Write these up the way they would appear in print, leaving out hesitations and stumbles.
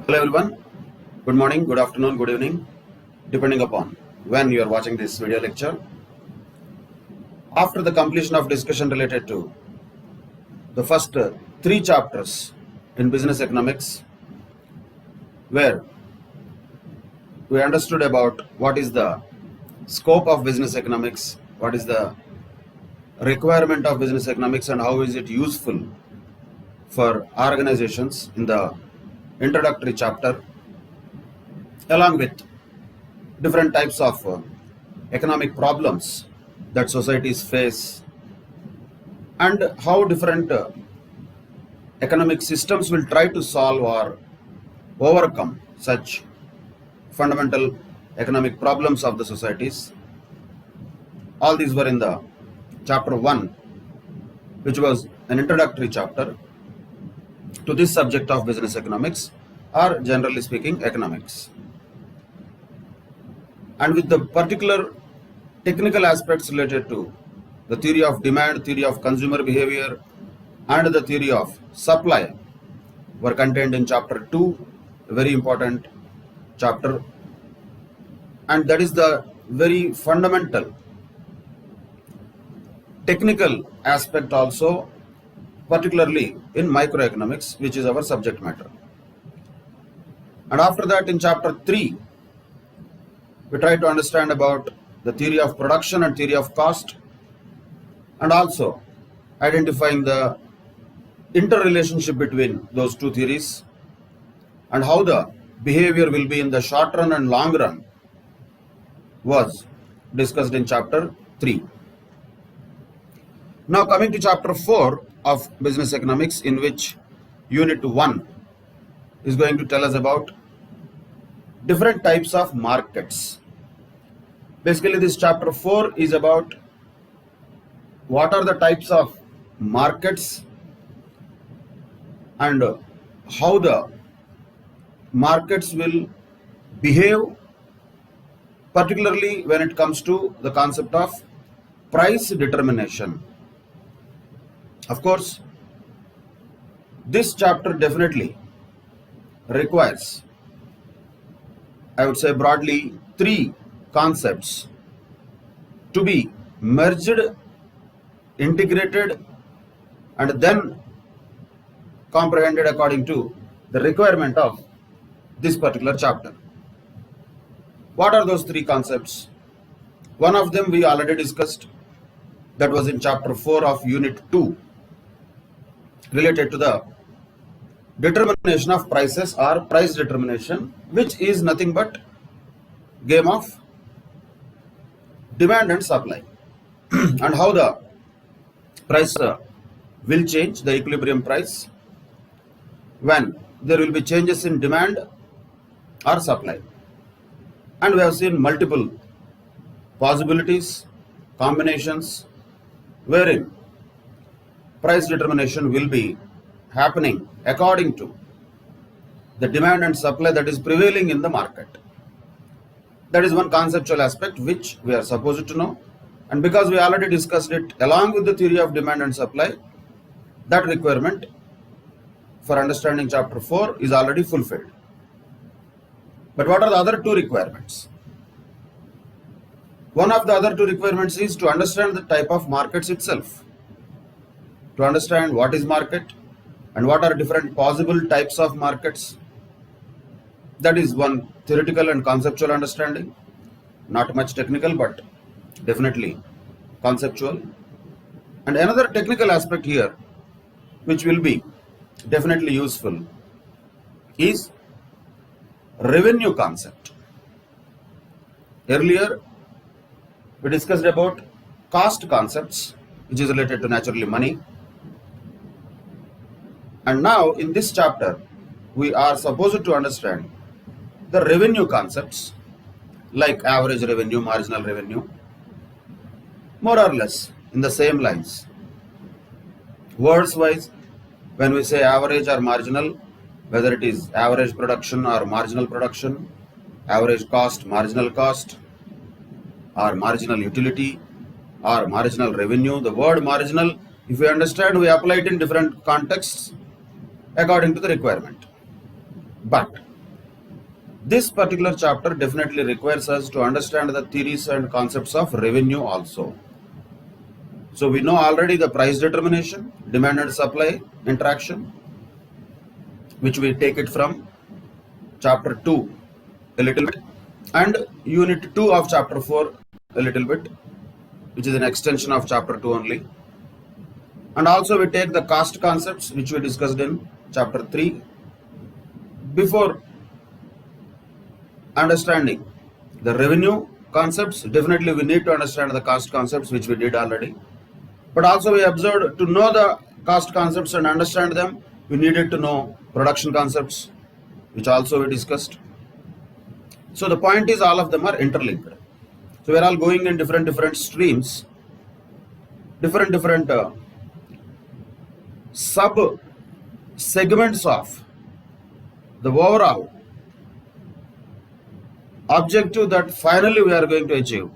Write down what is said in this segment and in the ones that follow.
Hello everyone, good morning, good afternoon, good evening, depending upon when you are watching this video lecture. After the completion of discussion related to the first three chapters in business economics, where we understood about what is the scope of business economics, what is the requirement of business economics and how is it useful for organizations in the introductory chapter, along with different types of economic problems that societies face and how different economic systems will try to solve or overcome such fundamental economic problems of the societies. All these were in the chapter 1, which was an introductory chapter to this subject of business economics, or generally speaking economics. And with the particular technical aspects related to the theory of demand, theory of consumer behavior, and the theory of supply were contained in chapter 2, a very important chapter, and that is the very fundamental technical aspect also, particularly in microeconomics, which is our subject matter. And after that, in chapter 3, we try to understand about the theory of production and theory of cost, and also identifying the interrelationship between those two theories and how the behavior will be in the short run and long run was discussed in chapter 3. Now coming to chapter 4 of business economics, in which unit 1 is going to tell us about different types of markets. Basically, this chapter 4 is about what are the types of markets and how the markets will behave, particularly when it comes to the concept of price determination. Of course, this chapter definitely requires, I would say broadly, 3 concepts to be merged, integrated, and then comprehended according to the requirement of this particular chapter. What are those 3 concepts? One of them we already discussed, that was in chapter 4 of unit 2, related to the determination of prices or price determination, which is nothing but game of demand and supply and how the price will change, the equilibrium price, when there will be changes in demand or supply. And we have seen multiple possibilities, combinations, wherein price determination will be happening according to the demand and supply that is prevailing in the market. That is one conceptual aspect which we are supposed to know, and because we already discussed it along with the theory of demand and supply, that requirement for understanding chapter 4 is already fulfilled. But what are the other 2 requirements? One of the other 2 requirements is to understand the type of markets itself, to understand what is market and what are different possible types of markets. That is one theoretical and conceptual understanding, not much technical but definitely conceptual. And another technical aspect here, which will be definitely useful, is revenue concept. Earlier we discussed about cost concepts, which is related to naturally money. And now in this chapter, we are supposed to understand the revenue concepts like average revenue, marginal revenue, more or less in the same lines. Words wise, when we say average or marginal, whether it is average production or marginal production, average cost, marginal cost, or marginal utility, or marginal revenue, the word marginal, if we understand, we apply it in different contexts according to the requirement. But This particular chapter definitely requires us to understand the theories and concepts of revenue also. So we know already the price determination, demand and supply interaction, which we take it from chapter 2 a little bit, and unit 2 of chapter 4 a little bit, which is an extension of chapter 2 only. And also we take the cost concepts, which we discussed in chapter 3. Before understanding the revenue concepts, definitely we need to understand the cost concepts, which we did already. But also we observed, to know the cost concepts and understand them, we needed to know production concepts, which also we discussed. So the point is, all of them are interlinked. So we are all going in different streams, different sub segments of the overall objective that finally we are going to achieve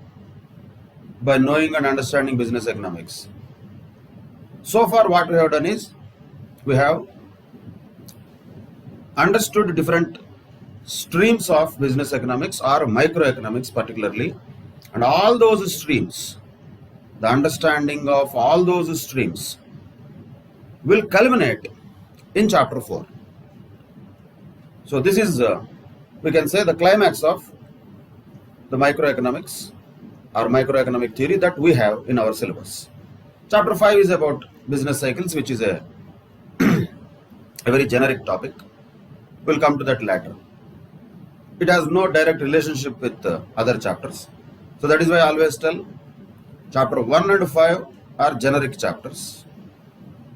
by knowing and understanding business economics. So far what we have done is, we have understood different streams of business economics or microeconomics particularly, and all those streams, the understanding of all those streams will culminate in chapter 4. So this is, we can say, the climax of the microeconomics or microeconomic theory that we have in our syllabus. Chapter 5 is about business cycles, which is a very generic topic. We'll come to that later. It has no direct relationship with other chapters. So that is why I always tell, chapter 1 and 5 are generic chapters.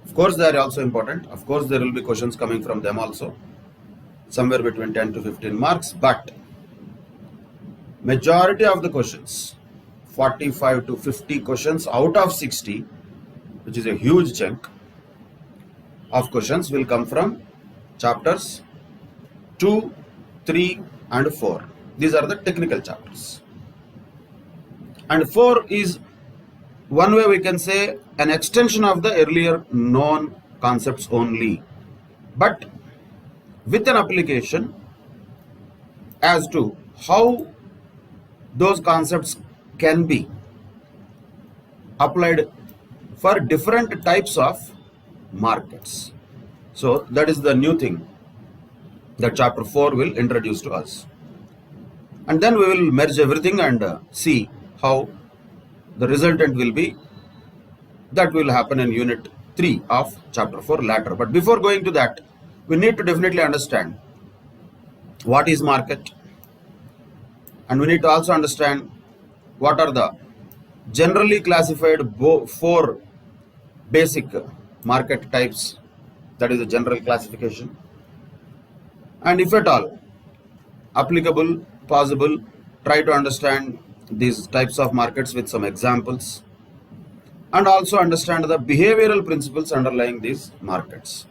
Of course, they are also important. Of course, there will be questions coming from them also, somewhere between 10 to 15 marks. But majority of the questions, 45 to 50 questions out of 60, which is a huge chunk of questions, will come from chapters 2, 3 and 4. These are the technical chapters. And 4 is, one way we can say, an extension of the earlier known concepts only, but with an application as to how those concepts can be applied for different types of markets. So that is the new thing that chapter 4 will introduce to us. And then we will merge everything and see how the resultant will be. That will happen in unit 3 of chapter 4 later. But before going to that, we need to definitely understand what is market, and we need to also understand what are the generally classified 4 basic market types. That is a general classification, and if at all applicable, possible, try to understand these types of markets with some examples, and also understand the behavioral principles underlying these markets.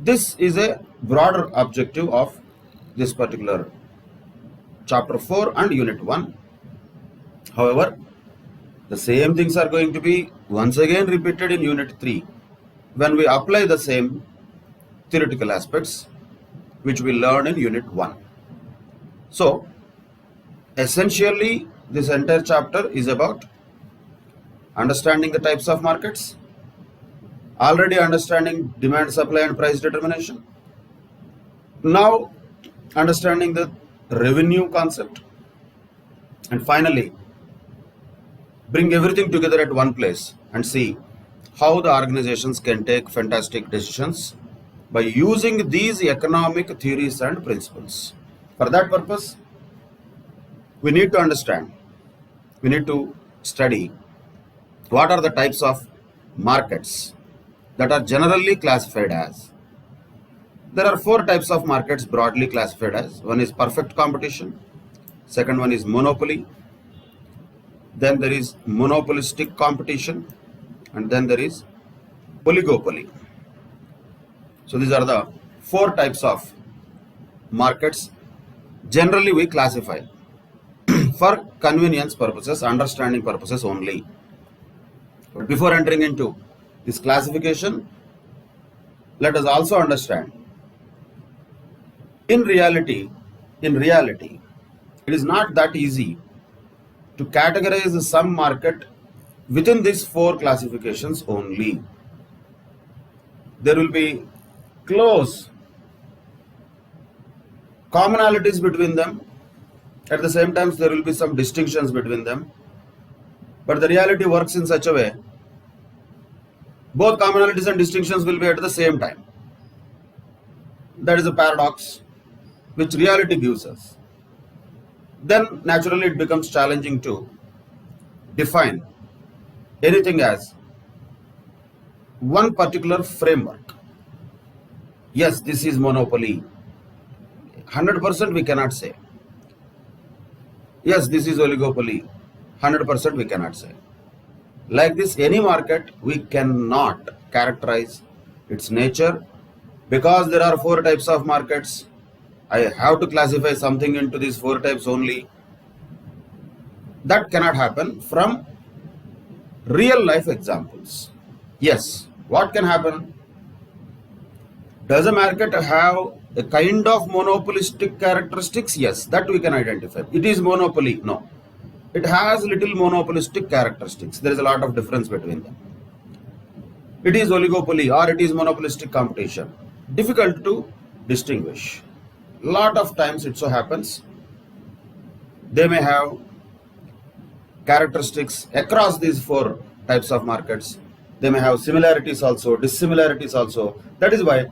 This is a broader objective of this particular chapter 4 and unit 1. However, the same things are going to be once again repeated in unit 3 when we apply the same theoretical aspects which we learn in unit 1. So essentially this entire chapter is about understanding the types of markets, already understanding demand, supply and price determination, now understanding the revenue concept, and finally bring everything together at one place and see how the organizations can take fantastic decisions by using these economic theories and principles. For that purpose, we need to understand, we need to study what are the types of markets that are generally classified as. There are 4 types of markets broadly classified as. One is perfect competition, second one is monopoly, then there is monopolistic competition, and then there is oligopoly. So these are the 4 types of markets generally we classify for convenience purposes, understanding purposes only. But before entering into this classification, let us also understand In reality, it is not that easy to categorize some market within these four classifications only. There will be close commonalities between them. At the same time, there will be some distinctions between them. But the reality works in such a way, both commonalities and distinctions will be at the same time. That is a paradox which reality gives us. Then naturally it becomes challenging to define anything as one particular framework. Yes, this is monopoly. 100% we cannot say. Yes, this is oligopoly. 100% we cannot say. Like this, any market we cannot characterize its nature, because there are four types of markets. I have to classify something into these four types only. That cannot happen from real life examples. Yes, what can happen? Does a market have a kind of monopolistic characteristics? Yes, that we can identify. It is monopoly? No. It has little monopolistic characteristics. There is a lot of difference between them. It is oligopoly or it is monopolistic competition. Difficult to distinguish. Lot of times it so happens they may have characteristics across these four types of markets. They may have similarities also, dissimilarities also. That is why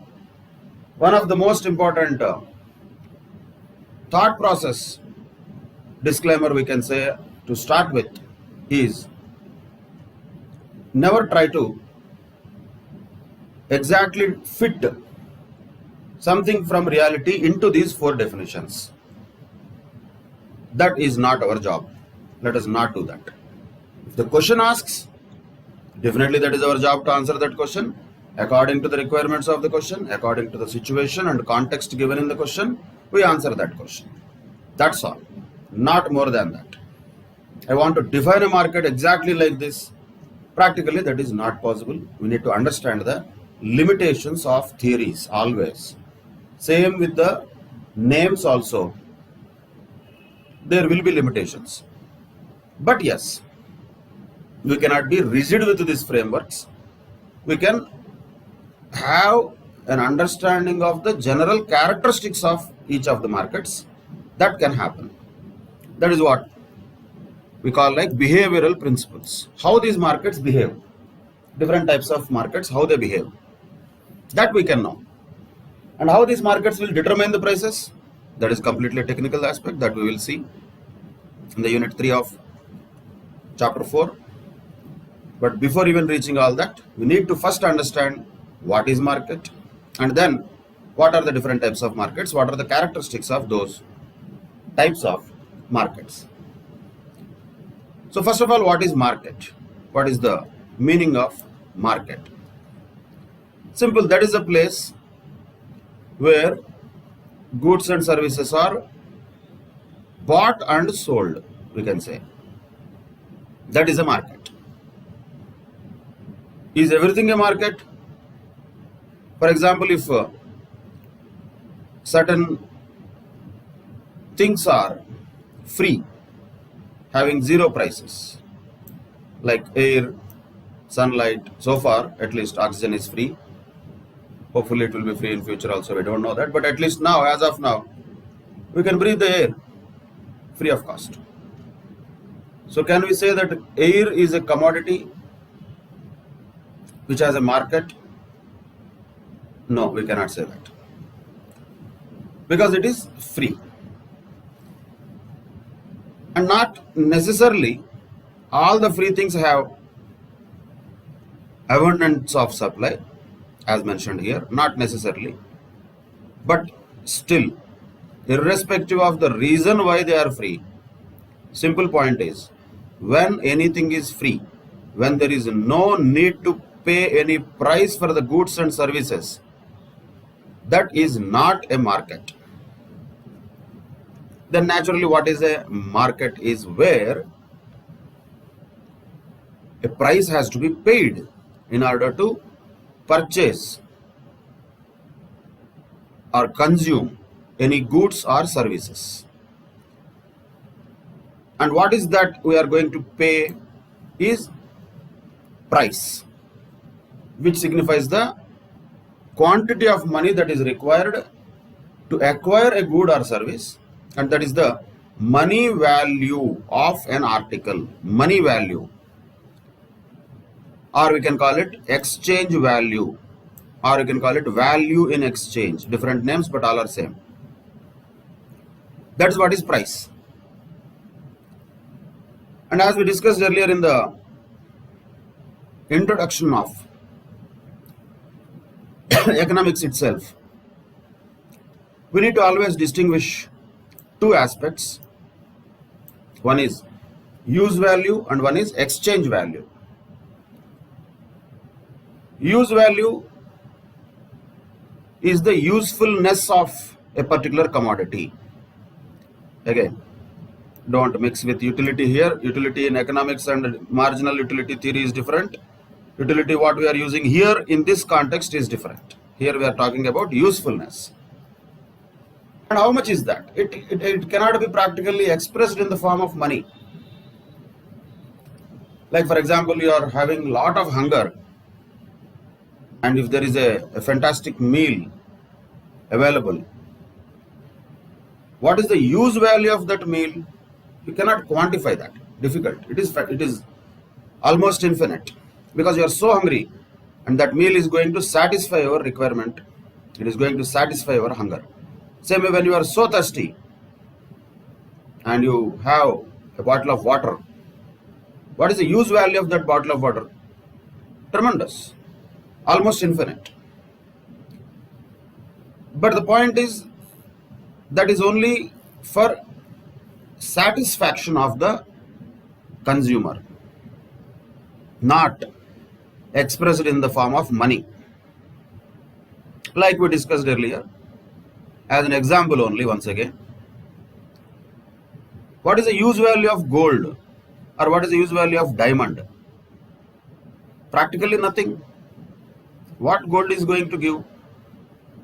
one of the most important thought process disclaimer we can say to start with is never try to exactly fit something from reality into these four definitions. That is not our job. Let us not do that. If the question asks, definitely that is our job to answer that question according to the requirements of the question, according to the situation and context given in the question. We answer that question. That's all. Not more than that. I want to define a market exactly like this. Practically that is not possible. We need to understand the limitations of theories always. Same with the names also. There will be limitations. But yes, we cannot be rigid with these frameworks. We can have an understanding of the general characteristics of each of the markets. That can happen. That is what we call like behavioral principles. How these markets behave. Different types of markets, how they behave. That we can know. And how these markets will determine the prices, that is completely a technical aspect that we will see in the unit 3 of chapter 4. But before even reaching all that, we need to first understand what is market, and then what are the different types of markets, what are the characteristics of those types of markets. So first of all, what is market? What is the meaning of market? Simple, that is a place where goods and services are bought and sold, we can say. That is a market. Is everything a market? For example, if certain things are free, having zero prices, like air, sunlight, so far at least oxygen is free. Hopefully it will be free in future also, we don't know that, but at least now, as of now, we can breathe the air free of cost. So can we say that air is a commodity which has a market? No, we cannot say that, because it is free. And not necessarily all the free things have abundance of supply, as mentioned here, not necessarily. But still, irrespective of the reason why they are free, simple point is, when anything is free, when there is no need to pay any price for the goods and services, that is not a market. Then naturally, what is a market is where a price has to be paid in order to purchase or consume any goods or services. And what is that we are going to pay is price, which signifies the quantity of money that is required to acquire a good or service, and that is the money value of an article, money value, or we can call it exchange value, or you can call it value in exchange. Different names, but all are same. That's what is price. And as we discussed earlier in the introduction of economics itself, we need to always distinguish two aspects. One is use value and one is exchange value. Use value is the usefulness of a particular commodity. Again, don't mix with utility here. Utility in economics and marginal utility theory is different. Utility, what we are using here in this context, is different. Here we are talking about usefulness. And how much is that? It cannot be practically expressed in the form of money. Like for example, you are having a lot of hunger, and if there is a fantastic meal available, what is the use value of that meal? You cannot quantify that. Difficult. It is almost infinite, because you are so hungry and that meal is going to satisfy your requirement. It is going to satisfy your hunger. Same way when you are so thirsty and you have a bottle of water, what is the use value of that bottle of water? Tremendous. Almost infinite. But the point is, that is only for satisfaction of the consumer, not expressed in the form of money. Like we discussed earlier, as an example only, once again, what is the use value of gold, or what is the use value of diamond? Practically nothing. What gold is going to give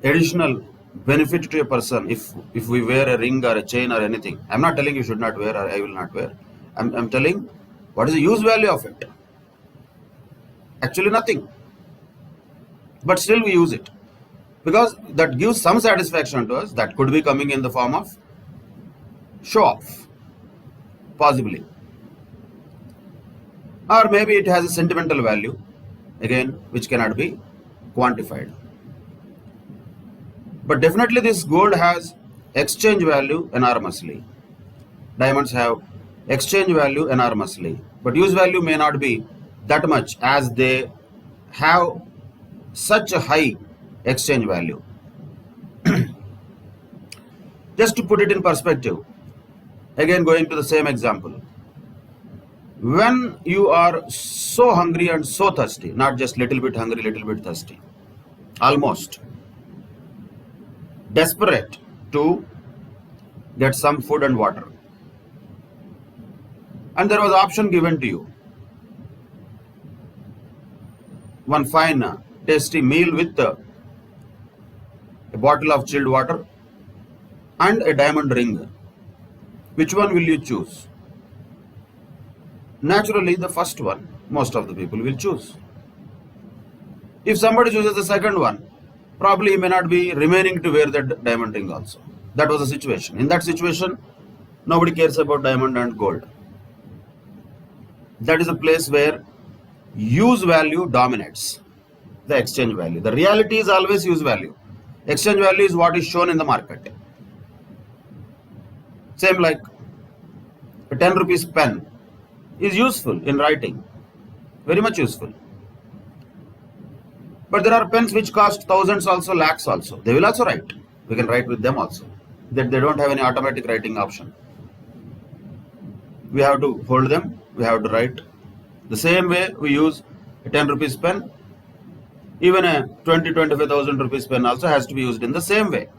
additional benefit to a person if we wear a ring or a chain or anything? I'm not telling you should not wear or I will not wear. I'm telling what is the use value of it. Actually nothing. But still we use it, because that gives some satisfaction to us. That could be coming in the form of show off, possibly. Or maybe it has a sentimental value, again, which cannot be quantified. But definitely this gold has exchange value enormously. Diamonds have exchange value enormously. But use value may not be that much, as they have such a high exchange value. Just to put it in perspective, again going to the same example. When you are so hungry and so thirsty, not just little bit hungry, little bit thirsty, almost desperate to get some food and water, and there was option given to you, one fine tasty meal with a bottle of chilled water and a diamond ring. Which one will you choose? Naturally, the first one, most of the people will choose. If somebody chooses the second one, probably he may not be remaining to wear that diamond ring also. That was the situation. In that situation, nobody cares about diamond and gold. That is a place where use value dominates the exchange value. The reality is always use value. Exchange value is what is shown in the market. Same like a 10 rupees pen is useful in writing, very much useful. But there are pens which cost thousands also, lakhs also. They will also write. We can write with them also. That they don't have any automatic writing option. We have to hold them, we have to write. The same way we use a 10 rupees pen, even a 20-25,000 rupees pen also has to be used in the same way.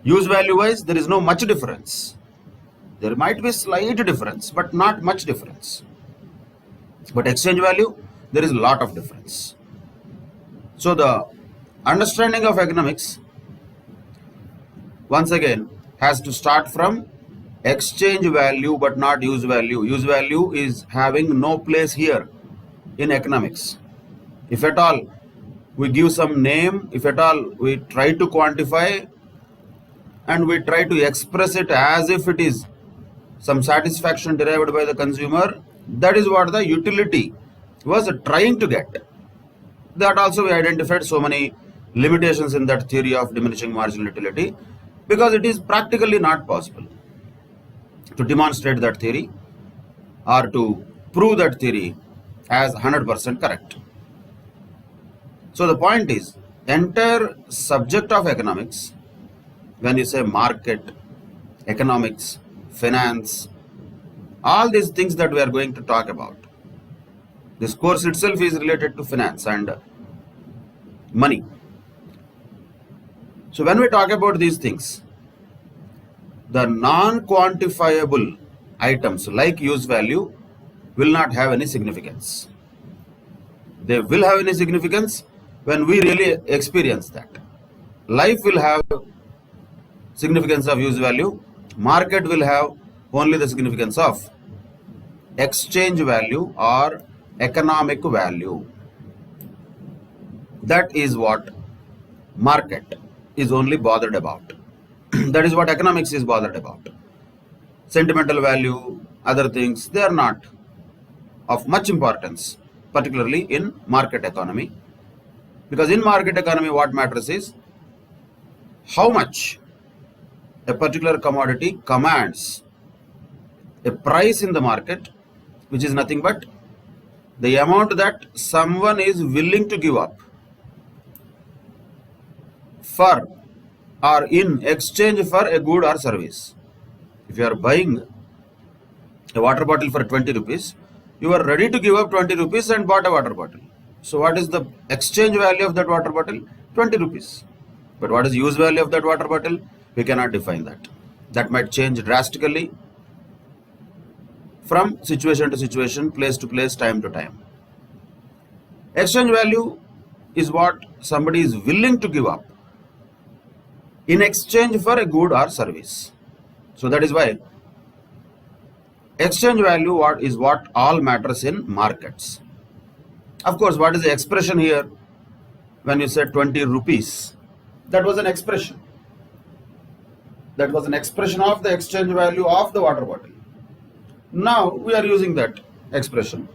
Use value wise, there is no much difference. There might be slight difference, but not much difference. But exchange value, there is a lot of difference. So the understanding of economics once again has to start from exchange value but not use value. Use value is having no place here in economics. If at all we give some name, if at all we try to quantify and we try to express it as if it is some satisfaction derived by the consumer, that is what the utility was trying to get. That also we identified so many limitations in that theory of diminishing marginal utility, because it is practically not possible to demonstrate that theory or to prove that theory as 100% correct. So the point is, entire subject of economics, when you say market, economics, finance, all these things that we are going to talk about, this course itself is related to finance and money. So when we talk about these things, the non-quantifiable items like use value will not have any significance. They will have any significance when we really experience that. Life will have significance of use value. Market will have only the significance of exchange value or economic value. That is what market is only bothered about. That is what economics is bothered about. Sentimental value, other things, they are not of much importance, particularly in market economy. Because in market economy, what matters is how much a particular commodity commands a price in the market, which is nothing but the amount that someone is willing to give up for or in exchange for a good or service. If you are buying a water bottle for 20 rupees, you are ready to give up 20 rupees and bought a water bottle. So what is the exchange value of that water bottle? 20 rupees. But what is use value of that water bottle? We cannot define that. That might change drastically from situation to situation, place to place, time to time. Exchange value is what somebody is willing to give up in exchange for a good or service. So that is why exchange value is what all matters in markets. Of course, what is the expression here? When you said 20 rupees, that was an expression. That was an expression of the exchange value of the water bottle. Now we are using that expression.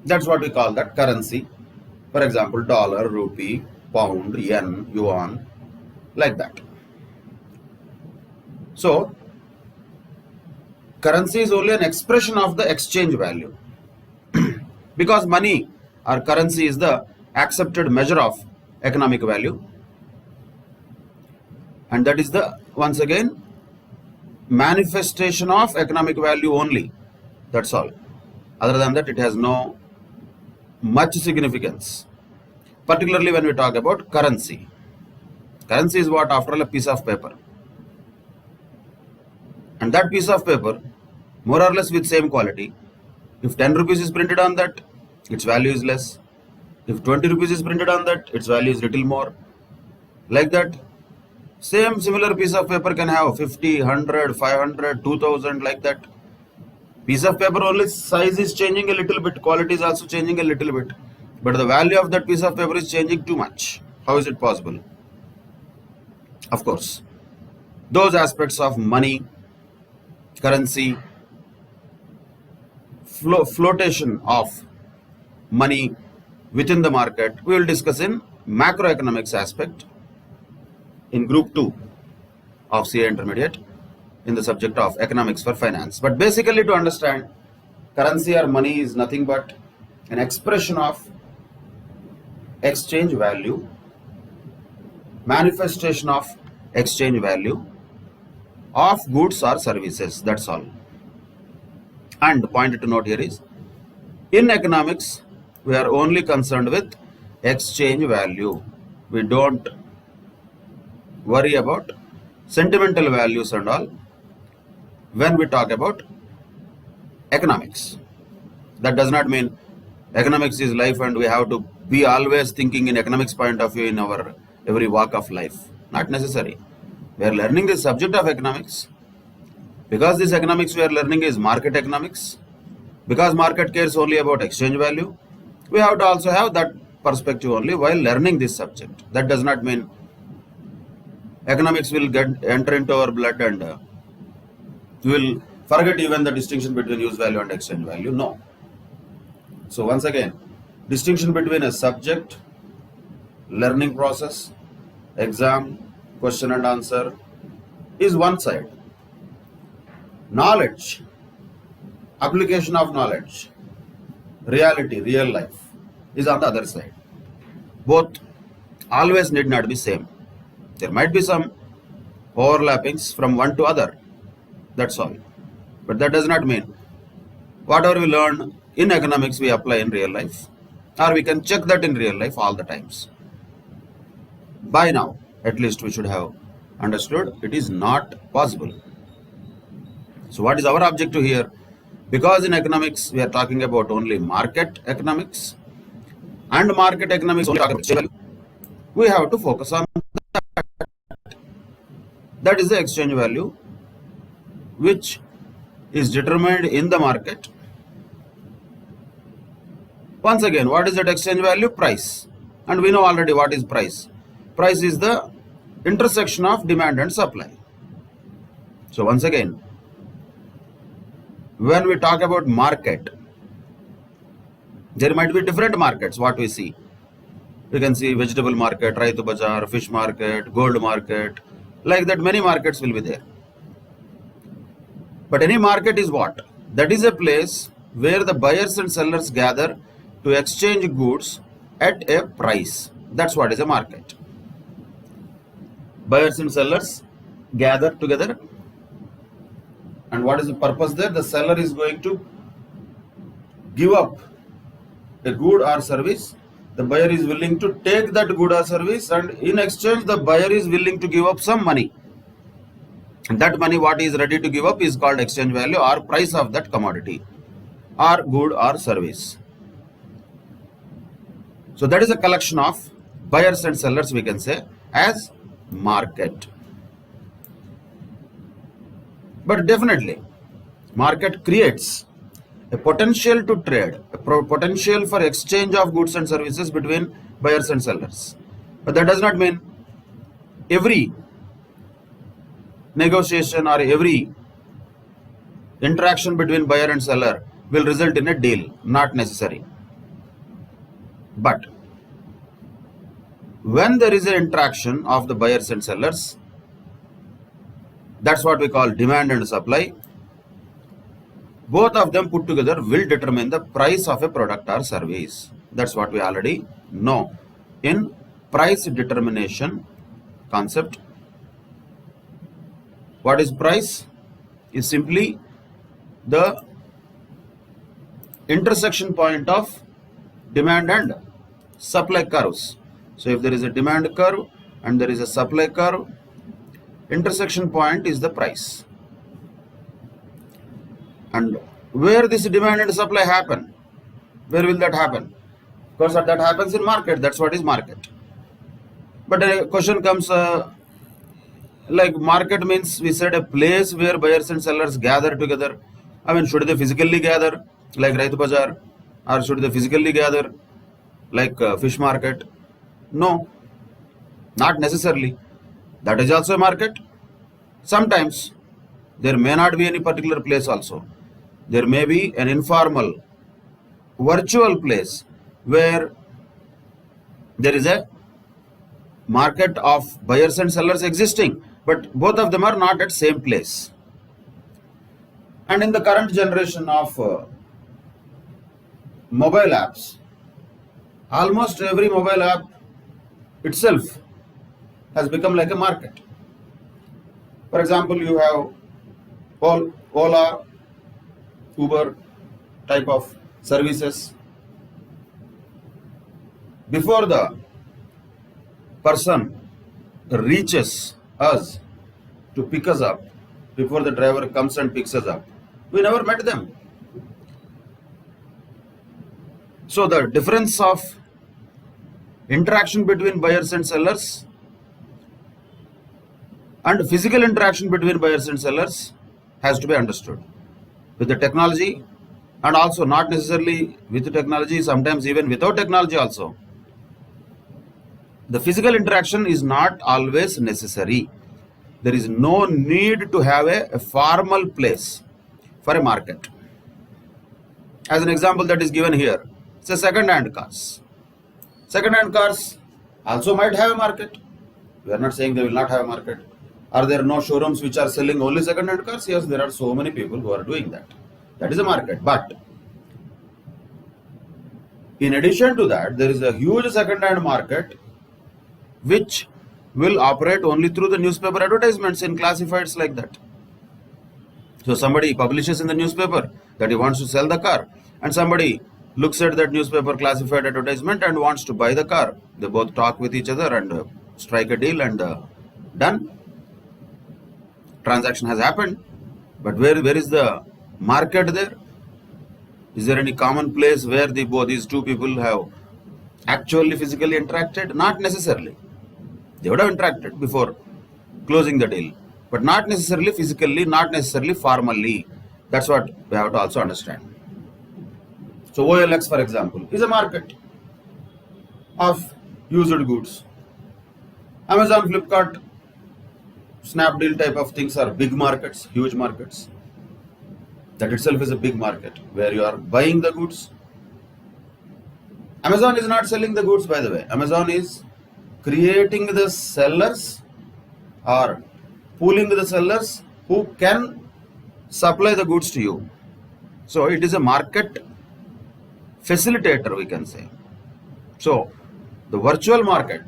That's what we call that currency. For example, dollar, rupee, pound, yen, yuan, like that. So currency is only an expression of the exchange value. Because money or currency is the accepted measure of economic value, and that is the, once again, manifestation of economic value only. That's all. Other than that, it has no much significance, particularly when we talk about currency. Currency is what, after all, a piece of paper, and that piece of paper, more or less with same quality, if 10 rupees is printed on that, its value is less. If 20 rupees is printed on that, its value is little more. Like that, same similar piece of paper can have 50, 100, 500, 2000, like that. Piece of paper only size is changing a little bit, quality is also changing a little bit, but the value of that piece of paper is changing too much. How is it possible? Of course, those aspects of money, currency, flotation of money within the market, we will discuss in macroeconomics aspect in group 2 of CA Intermediate in the subject of economics for finance. But basically, to understand, currency or money is nothing but an expression of exchange value, manifestation of exchange value of goods or services. That's all. And the point to note here is, in economics, we are only concerned with exchange value. We don't worry about sentimental values and all when we talk about economics. That does not mean economics is life and we have to be always thinking in economics point of view in our every walk of life. Not necessary. We are learning the subject of economics. Because this economics we are learning is market economics. Because market cares only about exchange value, we have to also have that perspective only while learning this subject. That does not mean economics will enter into our blood and we will forget even the distinction between use value and exchange value. No. So once again, distinction between a subject, learning process, exam, question and answer is one side. Knowledge, application of knowledge, reality, real life is on the other side. Both always need not be same. There might be some overlappings from one to other. That's all. But that does not mean whatever we learn in economics we apply in real life, or we can check that in real life all the times. By now, at least we should have understood it is not possible. So what is our objective here? Because in economics we are talking about only market economics, and market economics only talking about exchange value, we have to focus on that is the exchange value which is determined in the market. Once again, what is that exchange value? Price. And we know already what is price. Price is the intersection of demand and supply. So once again, when we talk about market, there might be different markets what we see. We can see vegetable market, Raitu Bazaar, fish market, gold market, like that many markets will be there. But any market is what? That is a place where the buyers and sellers gather to exchange goods at a price. That's what is a market. Buyers and sellers gather together. And what is the purpose there? The seller is going to give up a good or service. The buyer is willing to take that good or service, and in exchange the buyer is willing to give up some money. And that money what he is ready to give up is called exchange value or price of that commodity or good or service. So that is a collection of buyers and sellers, we can say, as market. But definitely, market creates a potential to trade, a potential for exchange of goods and services between buyers and sellers. But that does not mean every negotiation or every interaction between buyer and seller will result in a deal. Not necessary. But when there is an interaction of the buyers and sellers, that's what we call demand and supply. Both of them put together will determine the price of a product or service. That's what we already know. In price determination concept, what is price? Is simply the intersection point of demand and supply curves. So if there is a demand curve and there is a supply curve, intersection point is the price. And where this demand and supply happen? Where will that happen? Of course, that happens in market. That's what is market. But a question comes, like market means we said a place where buyers and sellers gather together. I mean, should they physically gather like Raitu Bazaar, or should they physically gather like fish market? No, not necessarily. That is also a market. Sometimes there may not be any particular place also. There may be an informal, virtual place where there is a market of buyers and sellers existing, but both of them are not at same place. And in the current generation of mobile apps, almost every mobile app itself has become like a market. For example, you have Ola, Uber type of services. Before the person reaches us to pick us up, before the driver comes and picks us up, we never met them. So the difference of interaction between buyers and sellers And physical interaction between buyers and sellers has to be understood. With the technology, and also not necessarily with the technology, sometimes even without technology also, the physical interaction is not always necessary. There is no need to have a formal place for a market. As an example that is given here, it's a second-hand cars. Second-hand cars also might have a market. We are not saying they will not have a market. Are there no showrooms which are selling only second-hand cars? Yes, there are so many people who are doing that. That is a market. But in addition to that, there is a huge second-hand market which will operate only through the newspaper advertisements in classifieds like that. So somebody publishes in the newspaper that he wants to sell the car, and somebody looks at that newspaper classified advertisement and wants to buy the car. They both talk with each other and strike a deal, and done. Transaction has happened. But where is the market there? Is there any common place where these two people have actually physically interacted? Not necessarily. They would have interacted before closing the deal, but not necessarily physically, not necessarily formally. That's what we have to also understand. So OLX, for example, is a market of used goods. Amazon, Flipkart, Snapdeal type of things are big markets, huge markets. That itself is a big market where you are buying the goods. Amazon is not selling the goods, by the way. Amazon is creating the sellers or pooling the sellers who can supply the goods to you. So it is a market facilitator, we can say. So the virtual market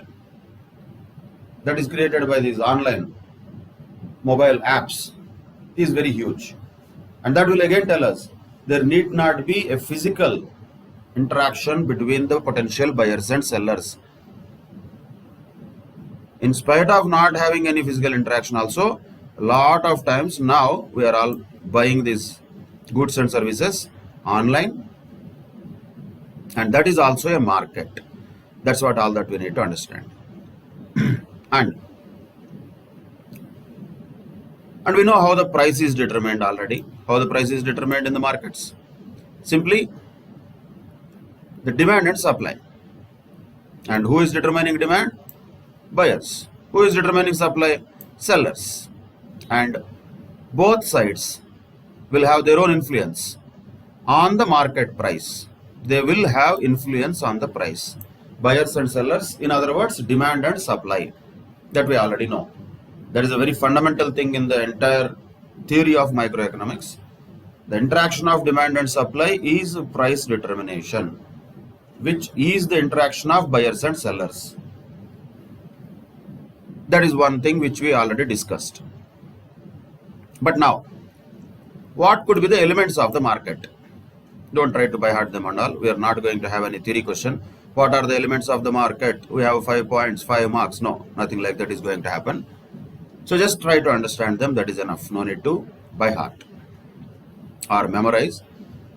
that is created by these online mobile apps is very huge. And that will again tell us there need not be a physical interaction between the potential buyers and sellers. In spite of not having any physical interaction also, a lot of times now we are all buying these goods and services online, and that is also a market. That's what all that we need to understand. And we know how the price is determined already. How the price is determined in the markets. Simply the demand and supply. And who is determining demand? Buyers. Who is determining supply? Sellers. And both sides will have their own influence on the market price. They will have influence on the price. Buyers and sellers, in other words, demand and supply. That we already know. That is a very fundamental thing in the entire theory of microeconomics. The interaction of demand and supply is price determination, which is the interaction of buyers and sellers. That is one thing which we already discussed. But now, what could be the elements of the market? Don't try to by heart them and all. We are not going to have any theory question. What are the elements of the market? We have 5 points, 5 marks. No, nothing like that is going to happen. So just try to understand them. That is enough. No need to by heart or memorize.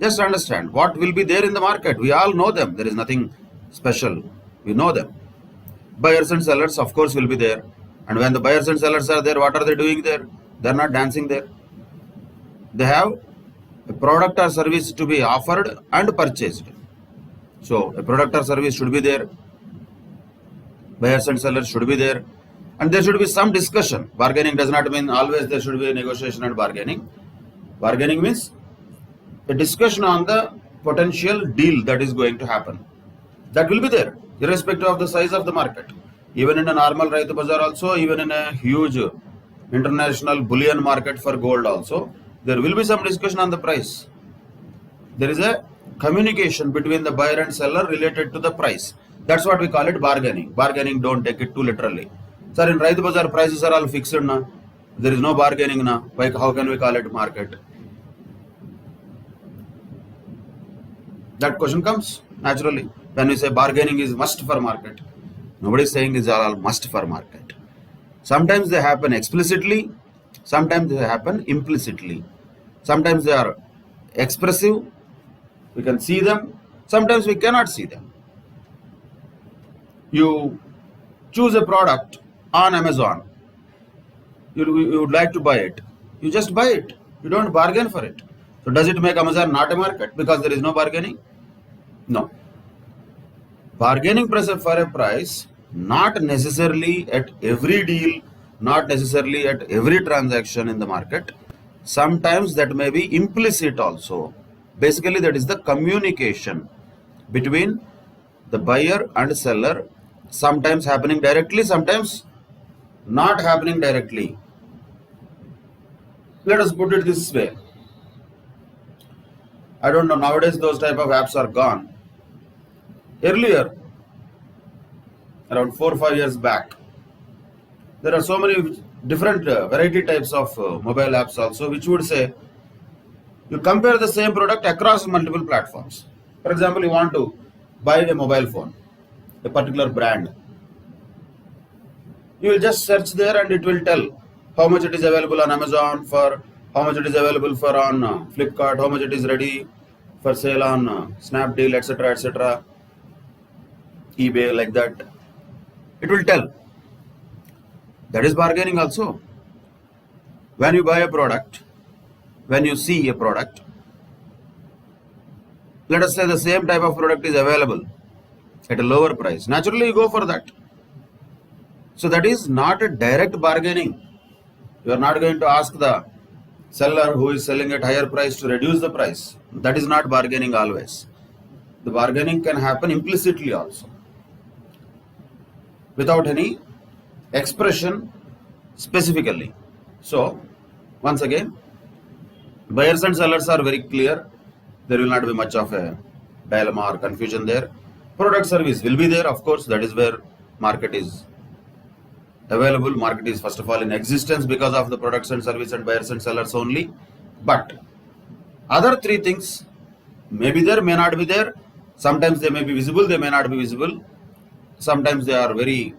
Just understand what will be there in the market. We all know them. There is nothing special. We know them. Buyers and sellers, of course, will be there. And when the buyers and sellers are there, what are they doing there? They are not dancing there. They have a product or service to be offered and purchased. So a product or service should be there. Buyers and sellers should be there. And there should be some discussion. Bargaining does not mean always there should be a negotiation and bargaining. Bargaining means a discussion on the potential deal that is going to happen. That will be there, irrespective of the size of the market. Even in a normal Raitu Bazaar also, even in a huge international bullion market for gold also, there will be some discussion on the price. There is a communication between the buyer and seller related to the price. That's what we call it bargaining. Bargaining, don't take it too literally. Sir, in Raitu Bazaar, prices are all fixed now. There is no bargaining now. How can we call it market? That question comes naturally when we say bargaining is must for market. Nobody is saying it's all must for market. Sometimes they happen explicitly, sometimes they happen implicitly. Sometimes they are expressive, we can see them, sometimes we cannot see them. You choose a product on Amazon you would like to buy it. You just buy it. You don't bargain for it. So does it make Amazon not a market because there is no bargaining? No. Bargaining for a price, not necessarily at every deal, not necessarily at every transaction in the market. Sometimes that may be implicit also. Basically, that is the communication between the buyer and seller, sometimes happening directly, sometimes not happening directly. Let us put it this way. I don't know, nowadays those type of apps are gone. Earlier, around 4 or 5 years back, there are so many different variety types of mobile apps also, which would say you compare the same product across multiple platforms. For example, you want to buy a mobile phone, a particular brand. You will just search there and it will tell how much it is available on Amazon, for how much it is available for on Flipkart, how much it is ready for sale on Snapdeal, etc., eBay, like that. It will tell. That is bargaining also. When you buy a product, when you see a product, let us say the same type of product is available at a lower price. Naturally, you go for that. So that is not a direct bargaining. You are not going to ask the seller who is selling at higher price to reduce the price. That is not bargaining always. The bargaining can happen implicitly also, without any expression specifically. So, once again, buyers and sellers are very clear. There will not be much of a dilemma or confusion there. Product service will be there, of course. That is where market is available. Market is first of all in existence because of the products and service and buyers and sellers only. But other three things may be there, may not be there. Sometimes they may be visible, they may not be visible. Sometimes they are very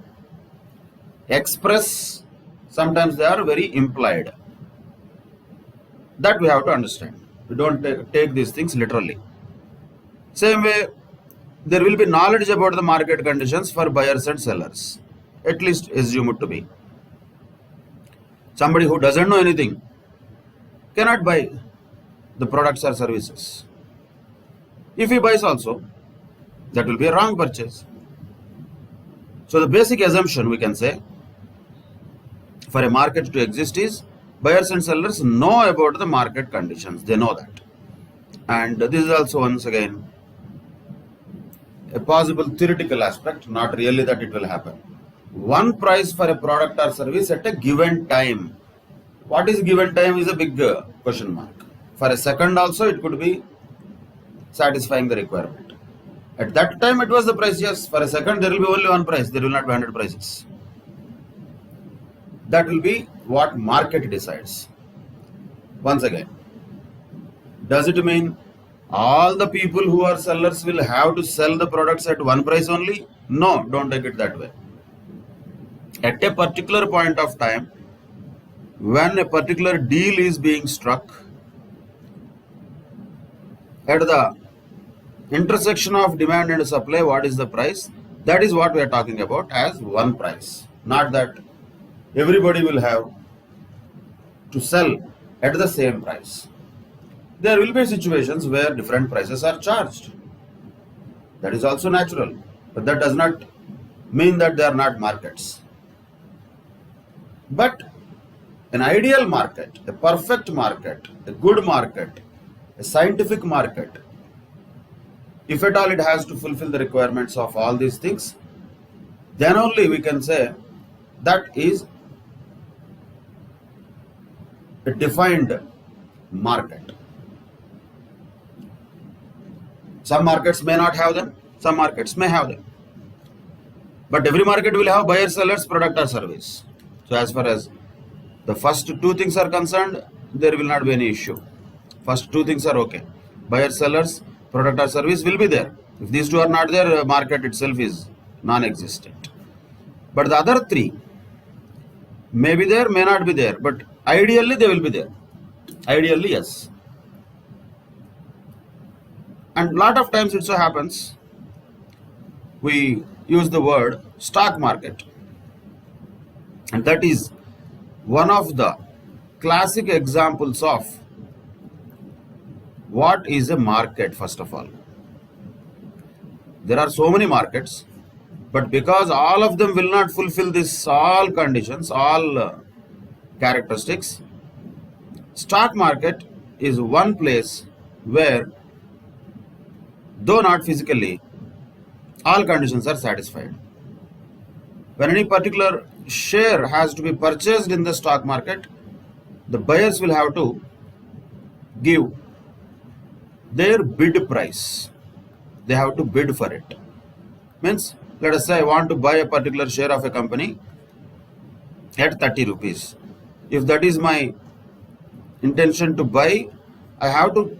express, sometimes they are very implied. That we have to understand. We don't take these things literally. Same way, there will be knowledge about the market conditions for buyers and sellers. At least assume it to be. Somebody who doesn't know anything cannot buy the products or services. If he buys also, that will be a wrong purchase. So the basic assumption we can say for a market to exist is buyers and sellers know about the market conditions. They know that. And this is also once again a possible theoretical aspect, not really that it will happen. One price for a product or service at a given time. What is given time is a big question mark. For a second also it could be satisfying the requirement. At that time it was the price, yes. For a second there will be only one price, there will not be 100 prices. That will be what market decides. Once again, does it mean all the people who are sellers will have to sell the products at one price only? No, don't take it that way. At a particular point of time, when a particular deal is being struck, at the intersection of demand and supply, what is the price? That is what we are talking about as one price. Not that everybody will have to sell at the same price. There will be situations where different prices are charged. That is also natural. But that does not mean that they are not markets. But an ideal market, a perfect market, a good market, a scientific market, if at all it has to fulfill the requirements of all these things, then only we can say that is a defined market. Some markets may not have them, some markets may have them. But every market will have buyer, sellers, product or service. So as far as the first two things are concerned, there will not be any issue. First two things are okay. Buyer, sellers, product or service will be there. If these two are not there, market itself is non-existent. But the other three may be there, may not be there. But ideally they will be there. Ideally, yes. And lot of times it so happens, we use the word stock market. And that is one of the classic examples of what is a market. First of all, there are so many markets, but because all of them will not fulfill this all conditions, all characteristics, stock market is one place where, though not physically, all conditions are satisfied. When any particular share has to be purchased in the stock market, the buyers will have to give their bid price. They have to bid for it. Means, let us say I want to buy a particular share of a company at 30 rupees. If that is my intention to buy, I have to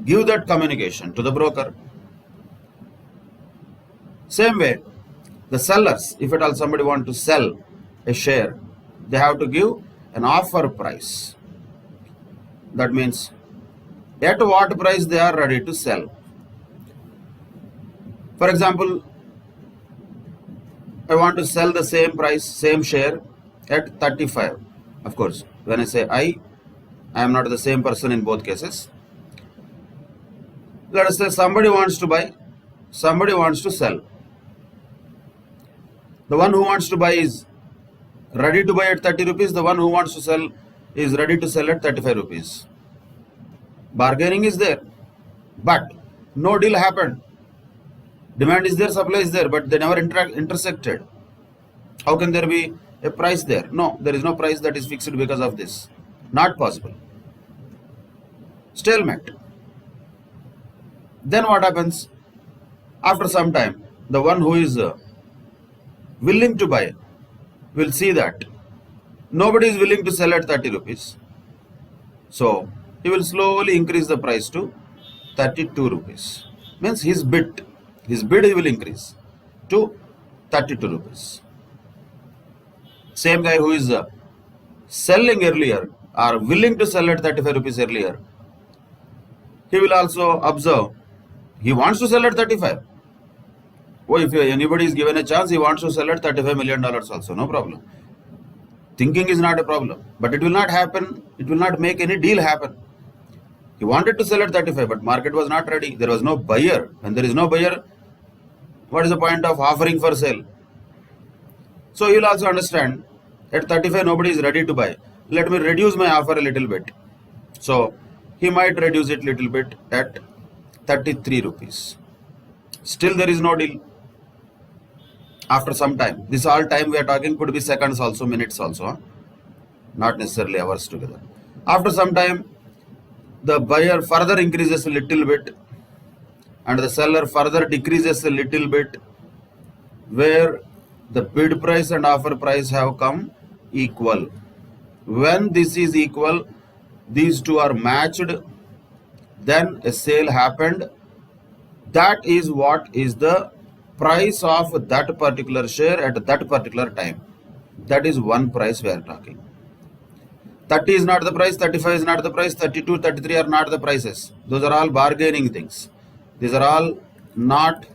give that communication to the broker. Same way, the sellers, if at all somebody want to sell a share, they have to give an offer price. That means at what price they are ready to sell. For example, I want to sell the same price, same share at 35. Of course, when I say I am not the same person in both cases. Let us say somebody wants to buy, somebody wants to sell. The one who wants to buy is ready to buy at 30 rupees. The one who wants to sell is ready to sell at 35 rupees. Bargaining is there, but no deal happened. Demand is there, supply is there, but they never intersected. How can there be a price there? No, there is no price that is fixed because of this. Not possible. Stalemate. Then what happens? After some time, the one who is willing to buy will see that nobody is willing to sell at 30 rupees. So he will slowly increase the price to 32 rupees. Means his bid he will increase to 32 rupees. Same guy who is selling earlier or willing to sell at 35 rupees earlier, he will also observe he wants to sell at 35. Oh, if anybody is given a chance, he wants to sell at $35 million also, no problem. Thinking is not a problem, but it will not happen. It will not make any deal happen. He wanted to sell at 35, but market was not ready. There was no buyer. When there is no buyer, what is the point of offering for sale? So you will also understand, at 35 nobody is ready to buy. Let me reduce my offer a little bit. So he might reduce it little bit at 33 rupees. Still there is no deal. After some time, this all time we are talking could be seconds also, minutes also, not necessarily hours together. After some time, the buyer further increases a little bit and the seller further decreases a little bit, where the bid price and offer price have come equal. When this is equal, these two are matched, then a sale happened. That is what is the price of that particular share at that particular time. That is one price we are talking. 30 is not the price, 35 is not the price, 32, 33 are not the prices. Those are all bargaining things. These are all not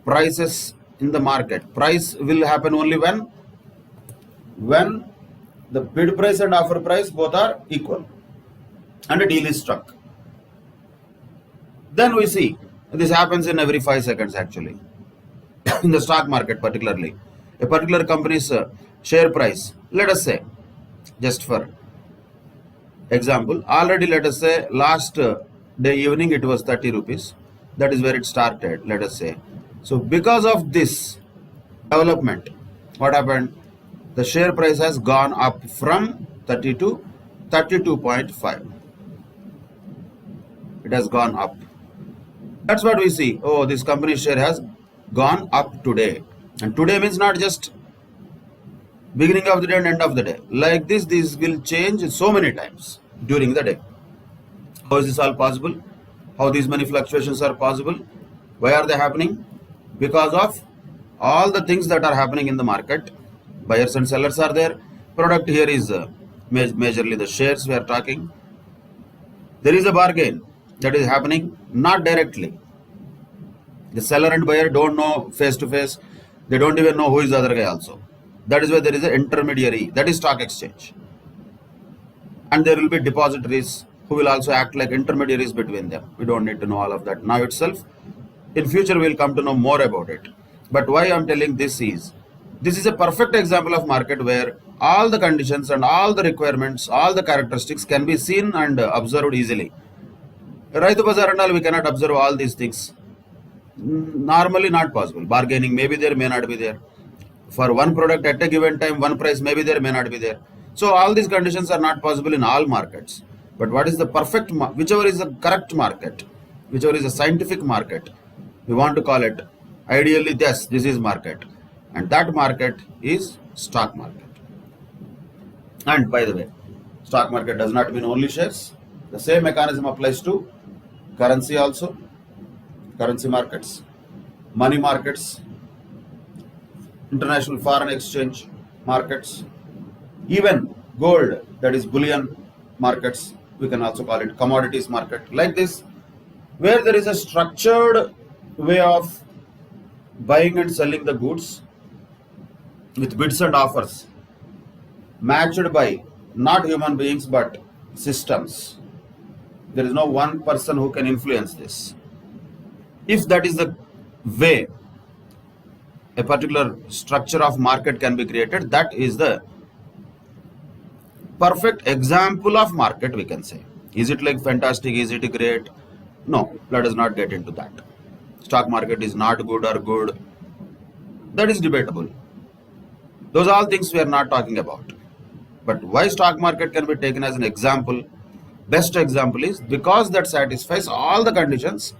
prices in the market. Price will happen only when the bid price and offer price both are equal and a deal is struck. Then we see this happens in every 5 seconds actually. In the stock market particularly, a particular company's share price, let us say, just for example, already let us say last day evening it was 30 rupees. That is where it started, let us say. So because of this development, what happened? The share price has gone up from 30 to 32.5. It has gone up. That's what we see. Oh, this company share has gone up today. And today means not just beginning of the day and end of the day. Like this will change so many times during the day. How is this all possible? How these many fluctuations are possible? Why are they happening? Because of all the things that are happening in the market. Buyers and sellers are there. Product here is majorly the shares we are talking. There is a bargain that is happening, not directly. The seller and buyer don't know face to face. They don't even know who is the other guy also. That is why there is an intermediary, that is stock exchange. And there will be depositories who will also act like intermediaries between them. We don't need to know all of that now itself. In future, we'll come to know more about it. But why I'm telling this is a perfect example of market where all the conditions and all the requirements, all the characteristics can be seen and observed easily. Raitu Bazaar and all, we cannot observe all these things. Normally not possible. Bargaining may be there, may not be there. For one product at a given time, one price may be there, may not be there. So all these conditions are not possible in all markets. But what is the perfect, whichever is the correct market, whichever is a scientific market, we want to call it, ideally, yes, this is market. And that market is stock market. And by the way, stock market does not mean only shares. The same mechanism applies to currency also, currency markets, money markets, international foreign exchange markets, even gold, that is bullion markets, we can also call it commodities market, like this, where there is a structured way of buying and selling the goods with bids and offers, matched by not human beings but systems. There is no one person who can influence this. If that is the way a particular structure of market can be created, that is the perfect example of market, we can say. Is it like fantastic? Is it great? No, let us not get into that. Stock market is not good or good. That is debatable. Those are all things we are not talking about. But why stock market can be taken as an example, best example is because that satisfies all the conditions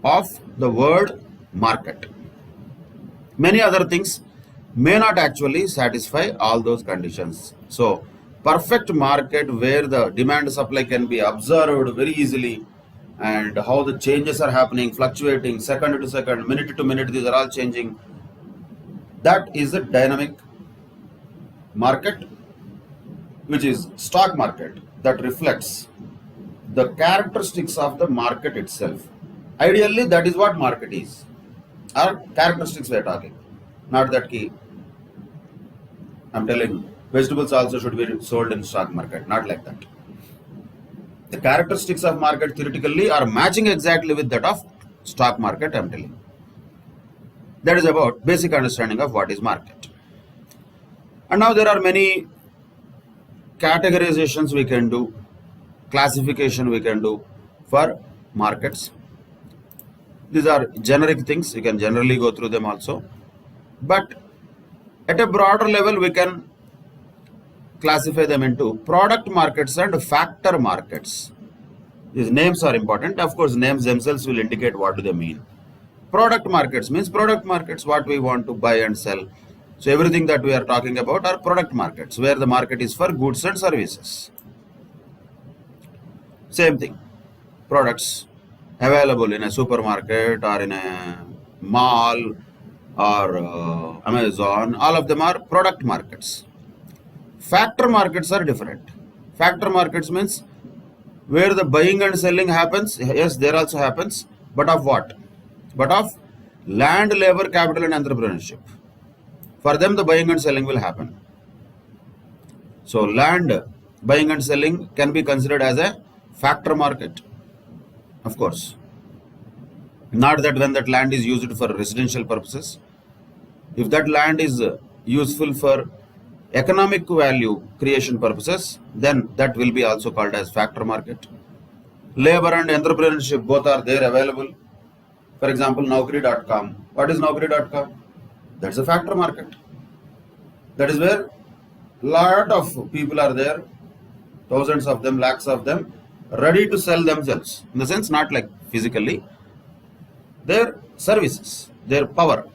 of the word market. Many other things may not actually satisfy all those conditions. So, perfect market where the demand supply can be observed very easily and how the changes are happening, fluctuating second to second, minute to minute, these are all changing. That is a dynamic market, which is stock market, that reflects the characteristics of the market itself. Ideally, that is what market is. Our characteristics we are talking. Not that key. I'm telling vegetables also should be sold in stock market. Not like that. The characteristics of market theoretically are matching exactly with that of stock market, I'm telling. That is about basic understanding of what is market. And now there are many categorizations we can do, classification we can do for markets. These are generic things, you can generally go through them also. But at a broader level, we can classify them into product markets and factor markets. These names are important. Of course, names themselves will indicate what do they mean. Product markets means product markets, what we want to buy and sell. So everything that we are talking about are product markets, where the market is for goods and services. Same thing, products available in a supermarket or in a mall or Amazon, all of them are product markets. Factor markets are different. Factor markets means where the buying and selling happens. Yes, there also happens, but of what? But of land, labor, capital and entrepreneurship. For them, the buying and selling will happen. So land buying and selling can be considered as a factor market, of course. Not that when that land is used for residential purposes. If that land is useful for economic value creation purposes, then that will be also called as factor market. Labor and entrepreneurship both are there available. For example, Naukri.com. What is Naukri.com? That's a factor market. That is where lot of people are there, thousands of them, lakhs of them, ready to sell themselves. In the sense, not like physically, their services, their power,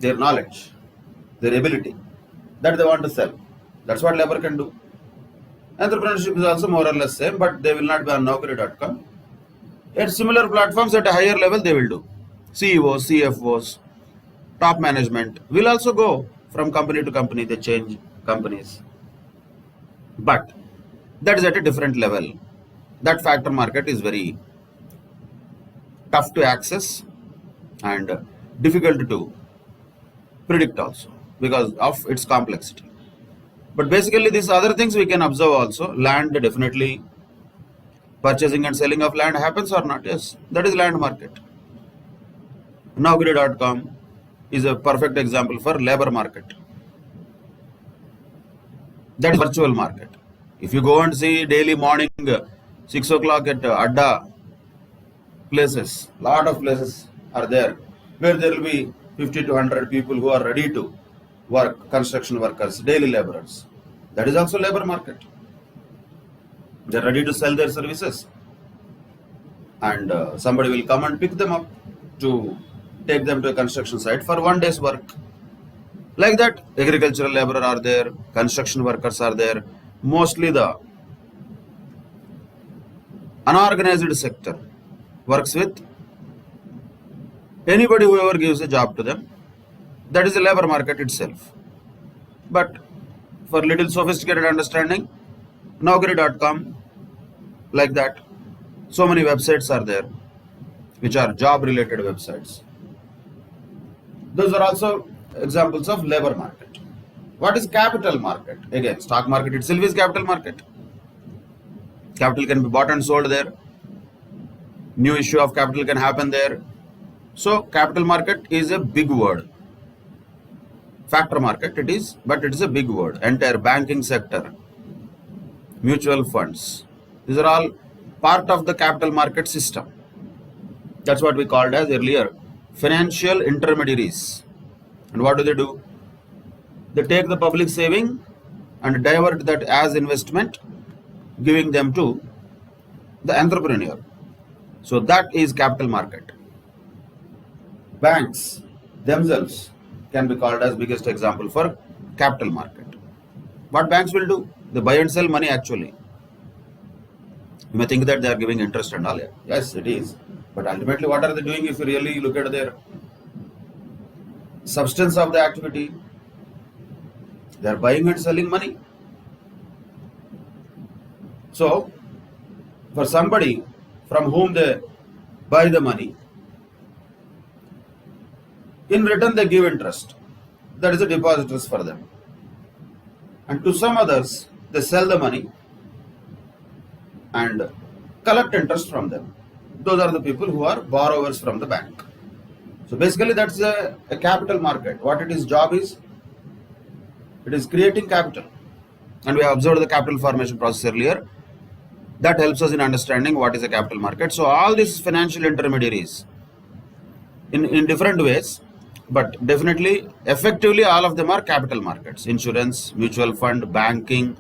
their knowledge, their ability, that they want to sell. That's what labor can do. Entrepreneurship is also more or less same, but they will not be on Naukri.com. At similar platforms at a higher level, they will do. CEOs, CFOs, top management will also go from company to company. They change companies. But that is at a different level. That factor market is very tough to access and difficult to predict also. because of its complexity. But basically these other things we can observe also. Land, definitely purchasing and selling of land happens or not? Yes, that is land market. Naukri.com is a perfect example for labor market. That is virtual market. If you go and see daily morning 6 o'clock at Adda places, lot of places are there where there will be 50 to 100 people who are ready to work, construction workers, daily laborers. That is also labor market. They are ready to sell their services, and somebody will come and pick them up to take them to a construction site for 1 day's work. Like that, agricultural laborer are there, construction workers are there. Mostly the unorganized sector works with anybody whoever gives a job to them. That is the labor market itself. But for little sophisticated understanding, Naukri.com, like that, so many websites are there which are job related websites. Those are also examples of labor market. What is capital market? Again, stock market itself is capital market. Capital can be bought and sold there. New issue of capital can happen there. So capital market is a big word. Factor market it is, but it is a big word. Entire banking sector, mutual funds, these are all part of the capital market system. That's what we called as earlier financial intermediaries. And what do? They take the public saving and divert that as investment, giving them to the entrepreneur. So that is capital market. Banks themselves can be called as biggest example for capital market. What banks will do? They buy and sell money actually. You may think that they are giving interest and all. Yes, it is. But ultimately what are they doing if you really look at their substance of the activity? They are buying and selling money. So, for somebody from whom they buy the money, in return they give interest. That is a depositors for them. And to some others, they sell the money and collect interest from them. Those are the people who are borrowers from the bank. So basically that's a capital market. What it is job is, it is creating capital. And we have observed the capital formation process earlier. That helps us in understanding what is a capital market. So all these financial intermediaries in different ways, but definitely effectively all of them are capital markets. Insurance, mutual fund, banking,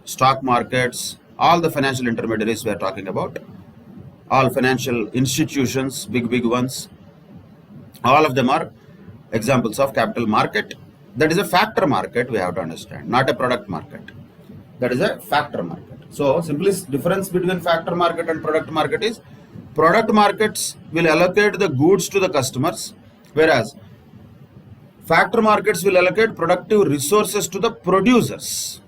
stock markets, all the financial intermediaries we are talking about, all financial institutions, big ones, all of them are examples of capital market. That is a factor market we have to understand, not a product market. That is a factor market. So simply difference between factor market and product market is product markets will allocate the goods to the customers, whereas factor markets will allocate productive resources to the producers,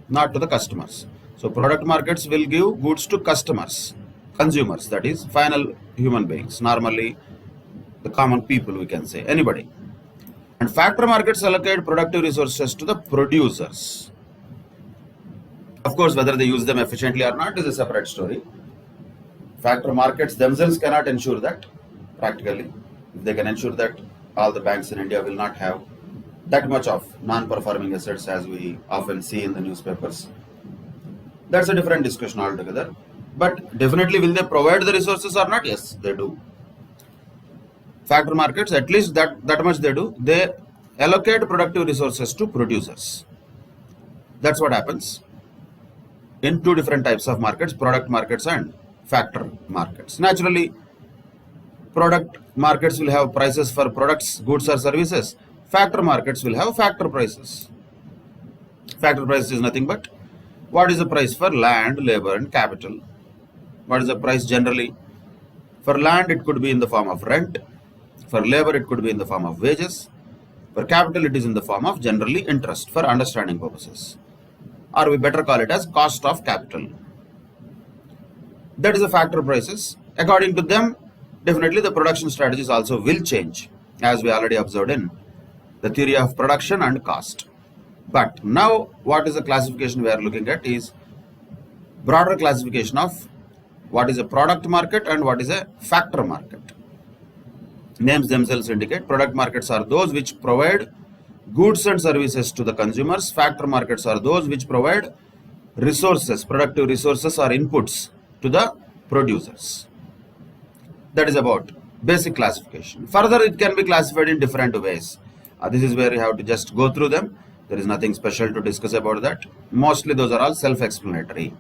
not to the customers. So product markets will give goods to customers, consumers, that is final human beings, normally the common people we can say, anybody. And factor markets allocate productive resources to the producers. Of course, whether they use them efficiently or not is a separate story. Factor markets themselves cannot ensure that practically. If they can ensure that, all the banks in India will not have that much of non-performing assets as we often see in the newspapers. That's a different discussion altogether. But definitely will they provide the resources or not? Yes, they do. Factor markets, at least that much they do. They allocate productive resources to producers. That's what happens in two different types of markets, product markets and factor markets. Naturally, product markets will have prices for products, goods or services. Factor markets will have factor prices. Factor price is nothing but what is the price for land, labor and capital. What is the price generally? For land it could be in the form of rent. For labor it could be in the form of wages. For capital it is in the form of generally interest for understanding purposes. Or we better call it as cost of capital. That is the factor prices. According to them, definitely the production strategies also will change, as we already observed in the theory of production and cost. But now what is the classification we are looking at is broader classification of what is a product market and what is a factor market. Names themselves indicate product markets are those which provide goods and services to the consumers. Factor markets are those which provide resources, productive resources or inputs to the producers. That is about basic classification. Further, it can be classified in different ways. This is where you have to just go through them. There is nothing special to discuss about that. Mostly those are all self-explanatory.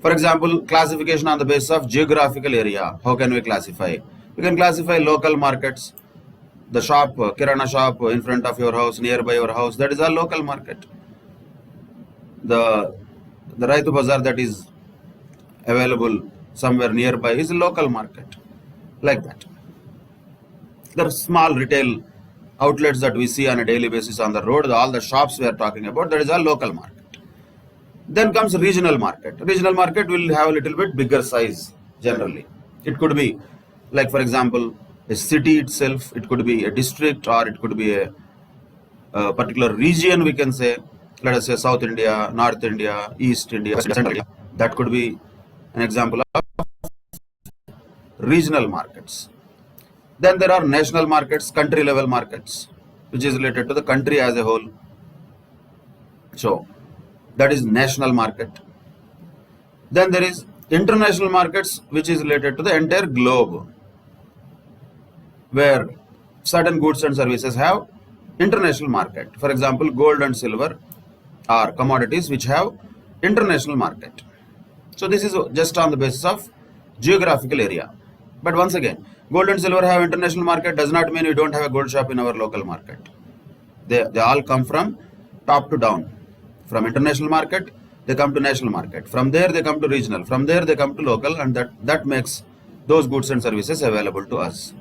For example, classification on the basis of geographical area. How can we classify? We can classify local markets. The shop, Kirana shop in front of your house, nearby your house, that is a local market. The Raitu Bazaar that is available somewhere nearby is a local market. Like that. There are small retail outlets that we see on a daily basis on the road, all the shops we are talking about, that is a local market. Then comes regional market. Regional market will have a little bit bigger size generally. It could be like, for example, a city itself, it could be a district, or it could be a particular region, we can say, let us say South India, North India, East India, Central India. That could be an example of regional markets. Then there are national markets, country level markets, which is related to the country as a whole. So that is national market. Then there is international markets, which is related to the entire globe, where certain goods and services have international market. For example, gold and silver are commodities which have international market. So this is just on the basis of geographical area. But once again, gold and silver have international market does not mean we don't have a gold shop in our local market. They all come from top to down. From international market, they come to national market. From there, they come to regional. From there, they come to local, and that makes those goods and services available to us.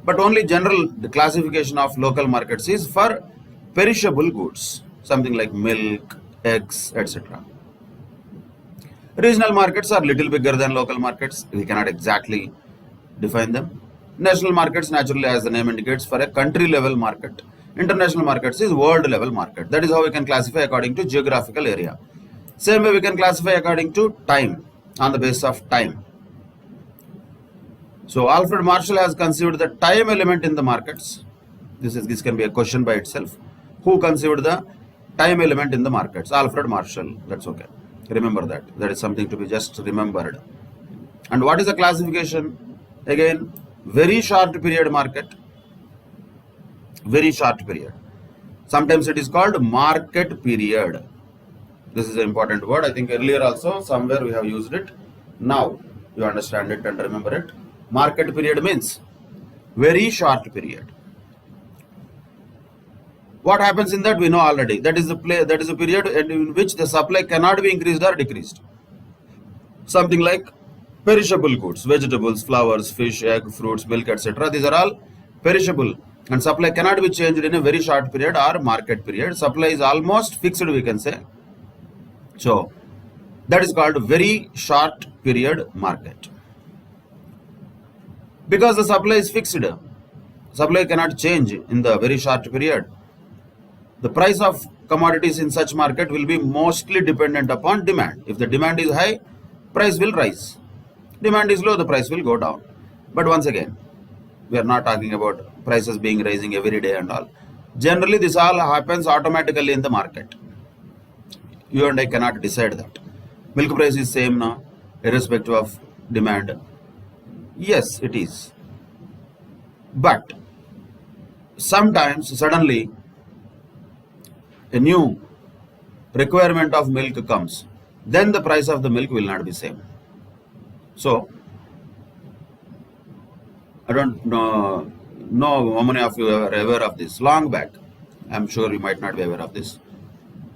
But only general the classification of local markets is for perishable goods, something like milk, eggs, etc. Regional markets are little bigger than local markets. We cannot exactly define them. National markets, naturally, as the name indicates, for a country level market. International markets is world level market. That is how we can classify according to geographical area. Same way we can classify according to time, on the basis of time. So Alfred Marshall has conceived the time element in the markets. This can be a question by itself. Who conceived the time element in the markets? Alfred Marshall. That's okay. Remember that. That is something to be just remembered. And what is the classification? Again, very short period market. Very short period. Sometimes it is called market period. This is an important word. I think earlier also somewhere we have used it. Now you understand it and remember it. Market period means very short period. What happens in that we know already. That is a period in which the supply cannot be increased or decreased. Something like perishable goods, vegetables, flowers, fish, egg, fruits, milk, etc. These are all perishable, and supply cannot be changed in a very short period or market period. Supply is almost fixed, we can say. So that is called very short period market. Because the supply is fixed, supply cannot change in the very short period. The price of commodities in such market will be mostly dependent upon demand. If the demand is high, price will rise. Demand is low, the price will go down. But once again, we are not talking about prices being rising every day and all. Generally, this all happens automatically in the market. You and I cannot decide that. Milk price is same now, irrespective of demand. Yes, it is. But sometimes suddenly a new requirement of milk comes, then the price of the milk will not be same. So I don't know how many of you are aware of this. Long back, I'm sure you might not be aware of this.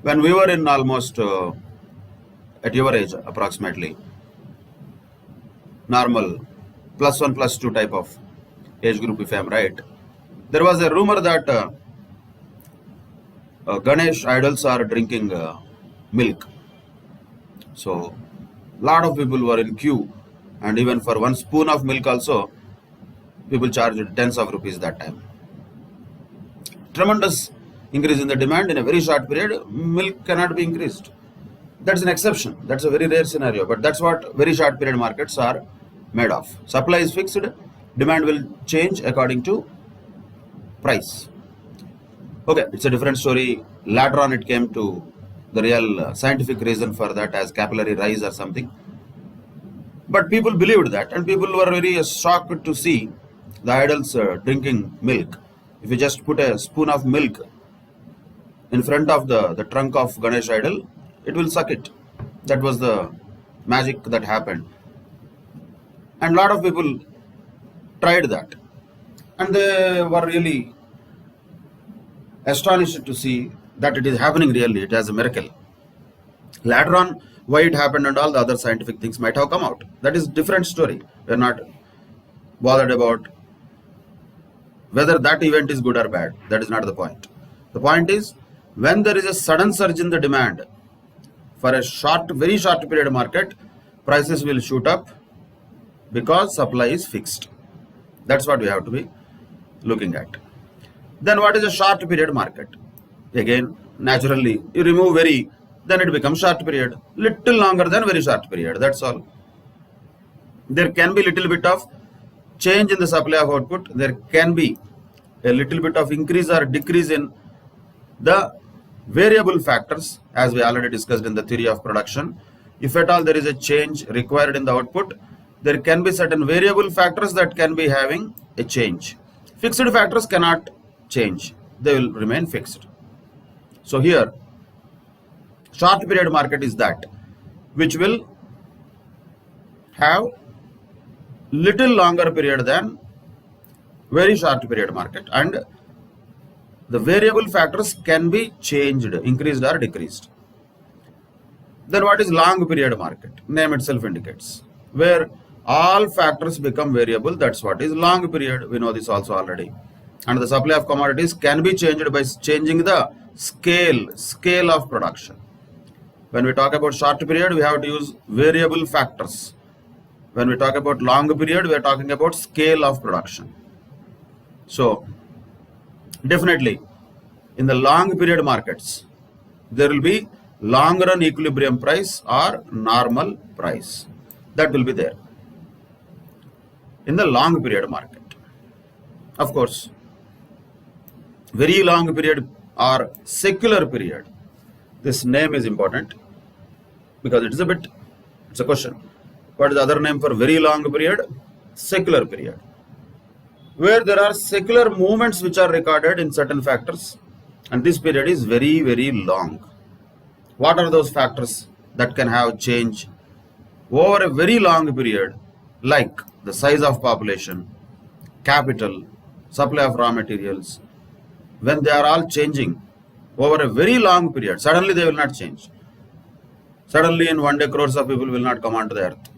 When we were in almost at your age approximately, normal +1, +2 type of age group, if I am right, there was a rumor that Ganesh idols are drinking milk. So lot of people were in queue, and even for one spoon of milk also people charged tens of rupees that time. tremendous increase in the demand in a very short period, milk cannot be increased. That's an exception. That's a very rare scenario, but that's what very short period markets are made of. Supply is fixed, demand will change according to price. Okay, it's a different story. Later on, it came to the real scientific reason for that as capillary rise or something. But people believed that, and people were very shocked to see the idols drinking milk. If you just put a spoon of milk in front of the trunk of Ganesh idol, it will suck it. That was the magic that happened. And a lot of people tried that. And they were really astonished to see that it is happening really. It has a miracle. Later on, why it happened and all the other scientific things might have come out. That is a different story. We are not bothered about whether that event is good or bad. That is not the point. The point is, when there is a sudden surge in the demand for a very short period market, prices will shoot up because supply is fixed. That's what we have to be looking at. Then what is a short period market? Again, naturally, you remove very, then it becomes short period. Little longer than very short period. That's all. There can be little bit of change in the supply of output. There can be a little bit of increase or decrease in the variable factors, as we already discussed in the theory of production. If at all there is a change required in the output, there can be certain variable factors that can be having a change. Fixed factors cannot change. They will remain fixed. So here, short period market is that which will have little longer period than very short period market, and the variable factors can be changed, increased or decreased. Then what is long period market? Name itself indicates. Where all factors become variable, that's what is long period. We know this also already. And the supply of commodities can be changed by changing the scale of production. When we talk about short period, we have to use variable factors. When we talk about long period, we are talking about scale of production. So, definitely, in the long period markets, there will be long run equilibrium price or normal price. That will be there in the long period market. Of course, very long period or secular period. This name is important because it's a question. What is the other name for very long period? Secular period. Where there are secular movements which are recorded in certain factors, and this period is very, very long. What are those factors that can have change over a very long period, like the size of population, capital, supply of raw materials? When they are all changing over a very long period, suddenly they will not change. Suddenly in one day crores of people will not come onto the earth.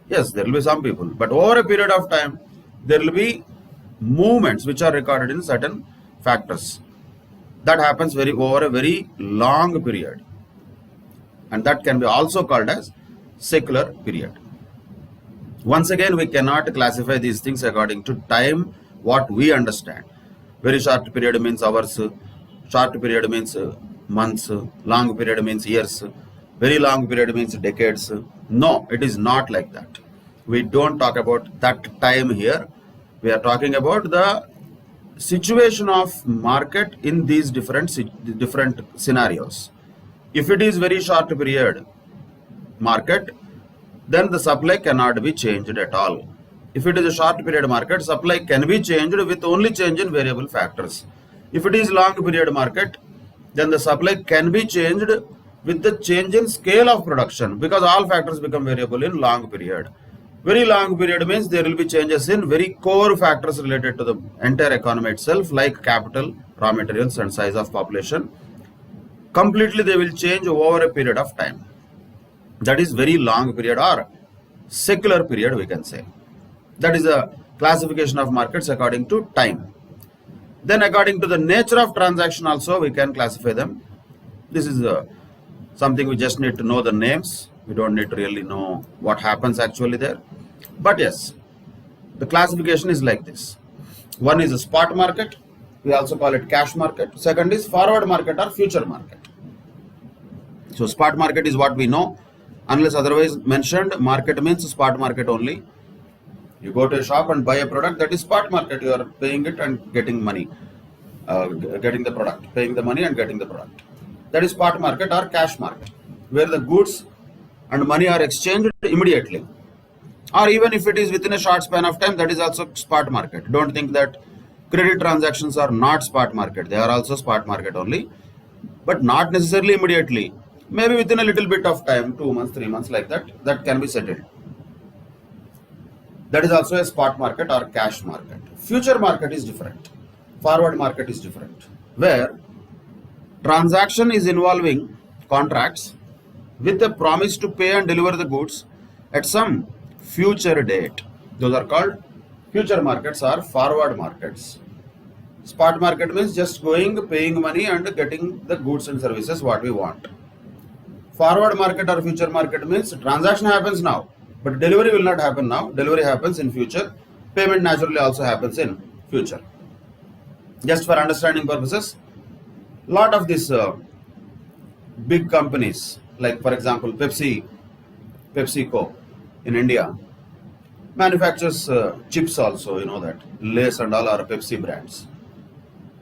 Yes, there will be some people, but over a period of time, there will be movements which are recorded in certain factors. That happens over a very long period. And that can be also called as secular period. Once again, we cannot classify these things according to time, what we understand. Very short period means hours, short period means months, long period means years, very long period means decades. No, it is not like that. We don't talk about that time here. We are talking about the situation of market in these different scenarios. If it is very short period market, then the supply cannot be changed at all. If it is a short period market, supply can be changed with only change in variable factors. If it is long period market, then the supply can be changed with the change in scale of production, because all factors become variable in long period. Very long period means there will be changes in very core factors related to the entire economy itself, like capital, raw materials and size of population. Completely they will change over a period of time. That is very long period or secular period, we can say. That is a classification of markets according to time. Then according to the nature of transaction also we can classify them. This is something we just need to know the names. We don't need to really know what happens actually there. But yes, the classification is like this. One is a spot market, We also call it cash market. Second is forward market or future market. So spot market is what we know. Unless otherwise mentioned, market means spot market only. You go to a shop and buy a product, that is spot market. You are paying it and getting money, getting the product, paying the money and getting the product. That is spot market or cash market, where the goods and money are exchanged immediately. Or even if it is within a short span of time, that is also spot market. Don't think that credit transactions are not spot market. They are also spot market only, but not necessarily immediately. Maybe within a little bit of time, 2 months, 3 months, like that can be settled. That is also a spot market or cash market. Future market is different. Forward market is different, where transaction is involving contracts with a promise to pay and deliver the goods at some future date. Those are called future markets or forward markets. Spot market means just going, paying money and getting the goods and services what we want. Forward market or future market means transaction happens now, but delivery will not happen now. Delivery happens in future. Payment naturally also happens in future. Just for understanding purposes, lot of these big companies, like for example PepsiCo in India, manufactures chips also. You know that Lay's and all are Pepsi brands,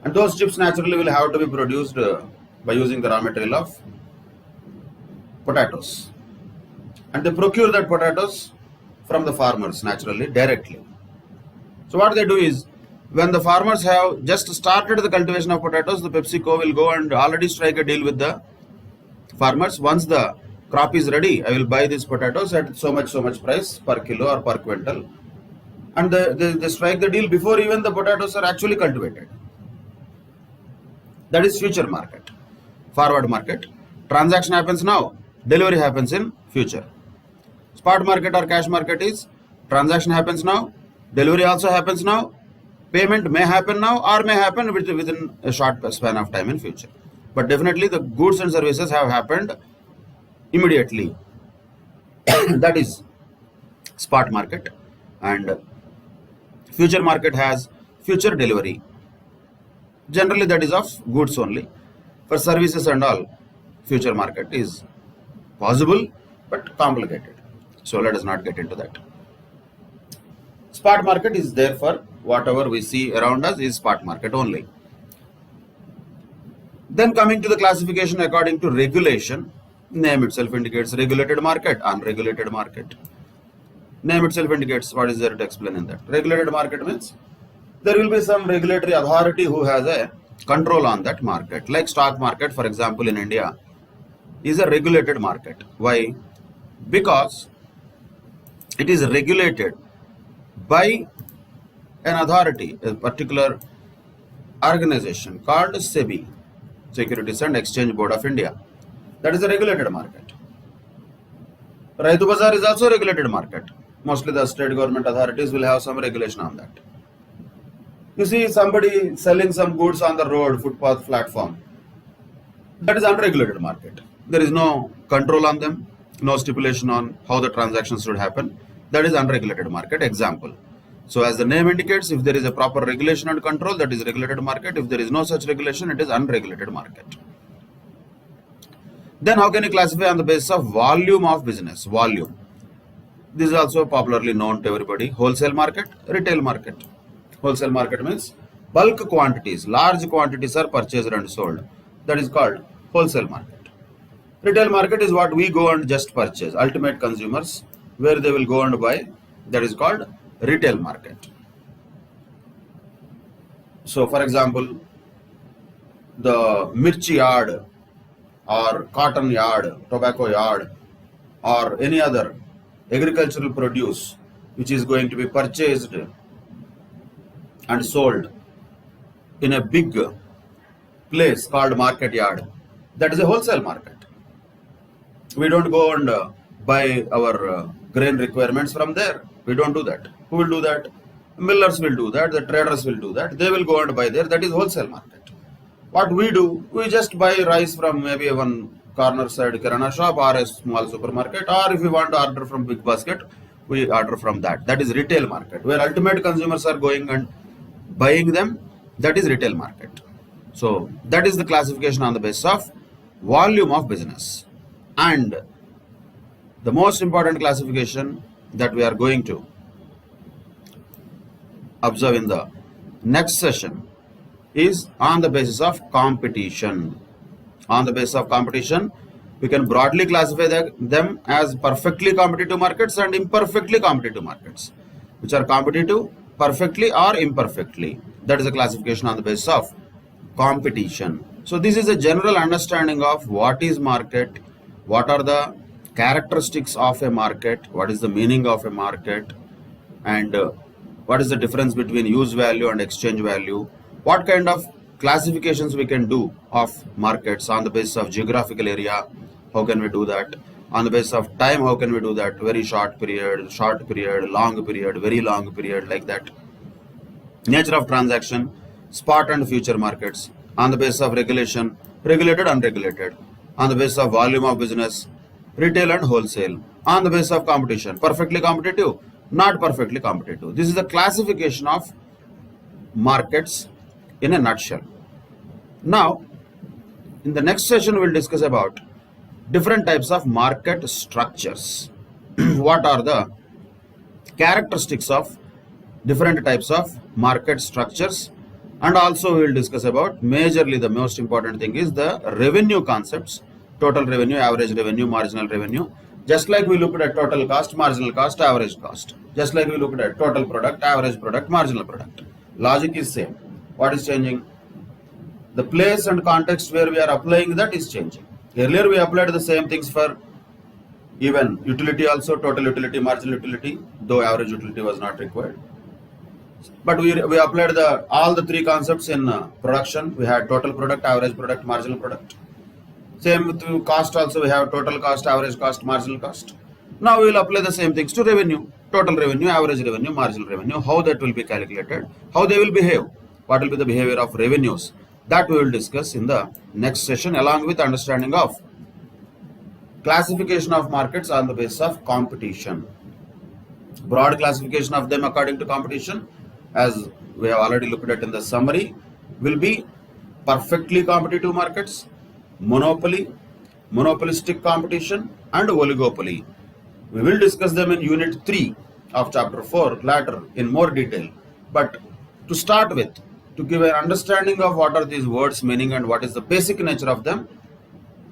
and those chips naturally will have to be produced by using the raw material of potatoes, and they procure that potatoes from the farmers naturally directly. So what they do is, when the farmers have just started the cultivation of potatoes, the PepsiCo will go and already strike a deal with the farmers. Once the crop is ready, I will buy these potatoes at so much price per kilo or per quintal, and they strike the deal before even the potatoes are actually cultivated. That is future market. Forward market, transaction happens now, delivery happens in future. Spot market or cash market is transaction happens now, delivery also happens now, payment may happen now or may happen within a short span of time in future. But definitely the goods and services have happened immediately. That is spot market. And future market has future delivery. Generally that is of goods only. For services and all, future market is possible but complicated. So let us not get into that. Spot market is there for whatever we see around us is spot market only. Then coming to the classification according to regulation, name itself indicates regulated market, unregulated market. Name itself indicates what is there to explain in that. Regulated market means there will be some regulatory authority who has a control on that market. Like stock market, for example, in India is a regulated market. Why? Because it is regulated by an authority, a particular organization called SEBI, Securities and Exchange Board of India. That is a regulated market. Raitu Bazaar is also a regulated market. Mostly the state government authorities will have some regulation on that. You see somebody selling some goods on the road, footpath, platform. That is unregulated market. There is no control on them, no stipulation on how the transactions should happen. That is unregulated market. Example. So as the name indicates, if there is a proper regulation and control, that is regulated market. If there is no such regulation, it is unregulated market. Then how can you classify on the basis of volume of business? Volume. This is also popularly known to everybody. Wholesale market, retail market. Wholesale market means bulk quantities, large quantities are purchased and sold. That is called wholesale market. Retail market is what we go and just purchase. Ultimate consumers, where they will go and buy. That is called retail market. So for example, the mirchi yard or cotton yard, tobacco yard or any other agricultural produce which is going to be purchased and sold in a big place called market yard, that is a wholesale market. We don't go and buy our grain requirements from there. We don't do that. Who will do that? Millers will do that. The traders will do that. They will go and buy there. That is wholesale market. What we do, we just buy rice from maybe one corner side kirana shop or a small supermarket, or if we want to order from big basket, we order from that. That is retail market, where ultimate consumers are going and buying them that is retail market. So that is the classification on the basis of volume of business. And the most important classification that we are going to observe in the next session is on the basis of competition. On the basis of competition, we can broadly classify them as perfectly competitive markets and imperfectly competitive markets, which are competitive perfectly or imperfectly. That is a classification on the basis of competition. So this is a general understanding of what is market, what are the characteristics of a market, what is the meaning of a market, and what is the difference between use value and exchange value, what kind of classifications we can do of markets on the basis of geographical area, how can we do that, on the basis of time, how can we do that, very short period, long period, very long period, like that. Nature of transaction, spot and future markets, on the basis of regulation, regulated, unregulated, on the basis of volume of business, retail and wholesale, on the basis of competition, perfectly competitive, not perfectly competitive. This is the classification of markets in a nutshell. Now, in the next session, we will discuss about different types of market structures. What are the characteristics of different types of market structures, and also we will discuss about majorly the most important thing is the revenue concepts, total revenue, average revenue, marginal revenue. Just like we looked at total cost, marginal cost, average cost. Just like we looked at total product, average product, marginal product. Logic is same. What is changing? The place and context where we are applying that is changing. Earlier we applied the same things for even utility also, total utility, marginal utility, though average utility was not required. But we applied all the three concepts in production. We had total product, average product, marginal product. Same with cost also, we have total cost, average cost, marginal cost. Now we will apply the same things to revenue, total revenue, average revenue, marginal revenue, how that will be calculated, how they will behave, what will be the behavior of revenues. That we will discuss in the next session, along with understanding of classification of markets on the basis of competition. Broad classification of them according to competition, as we have already looked at in the summary, will be perfectly competitive markets, monopoly, monopolistic competition, and oligopoly. We will discuss them in unit 3 of chapter 4 later in more detail. But to start with, to give an understanding of what are these words meaning and what is the basic nature of them,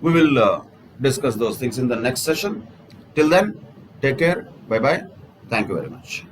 we will discuss those things in the next session. Till then, take care. Bye-bye. Thank you very much.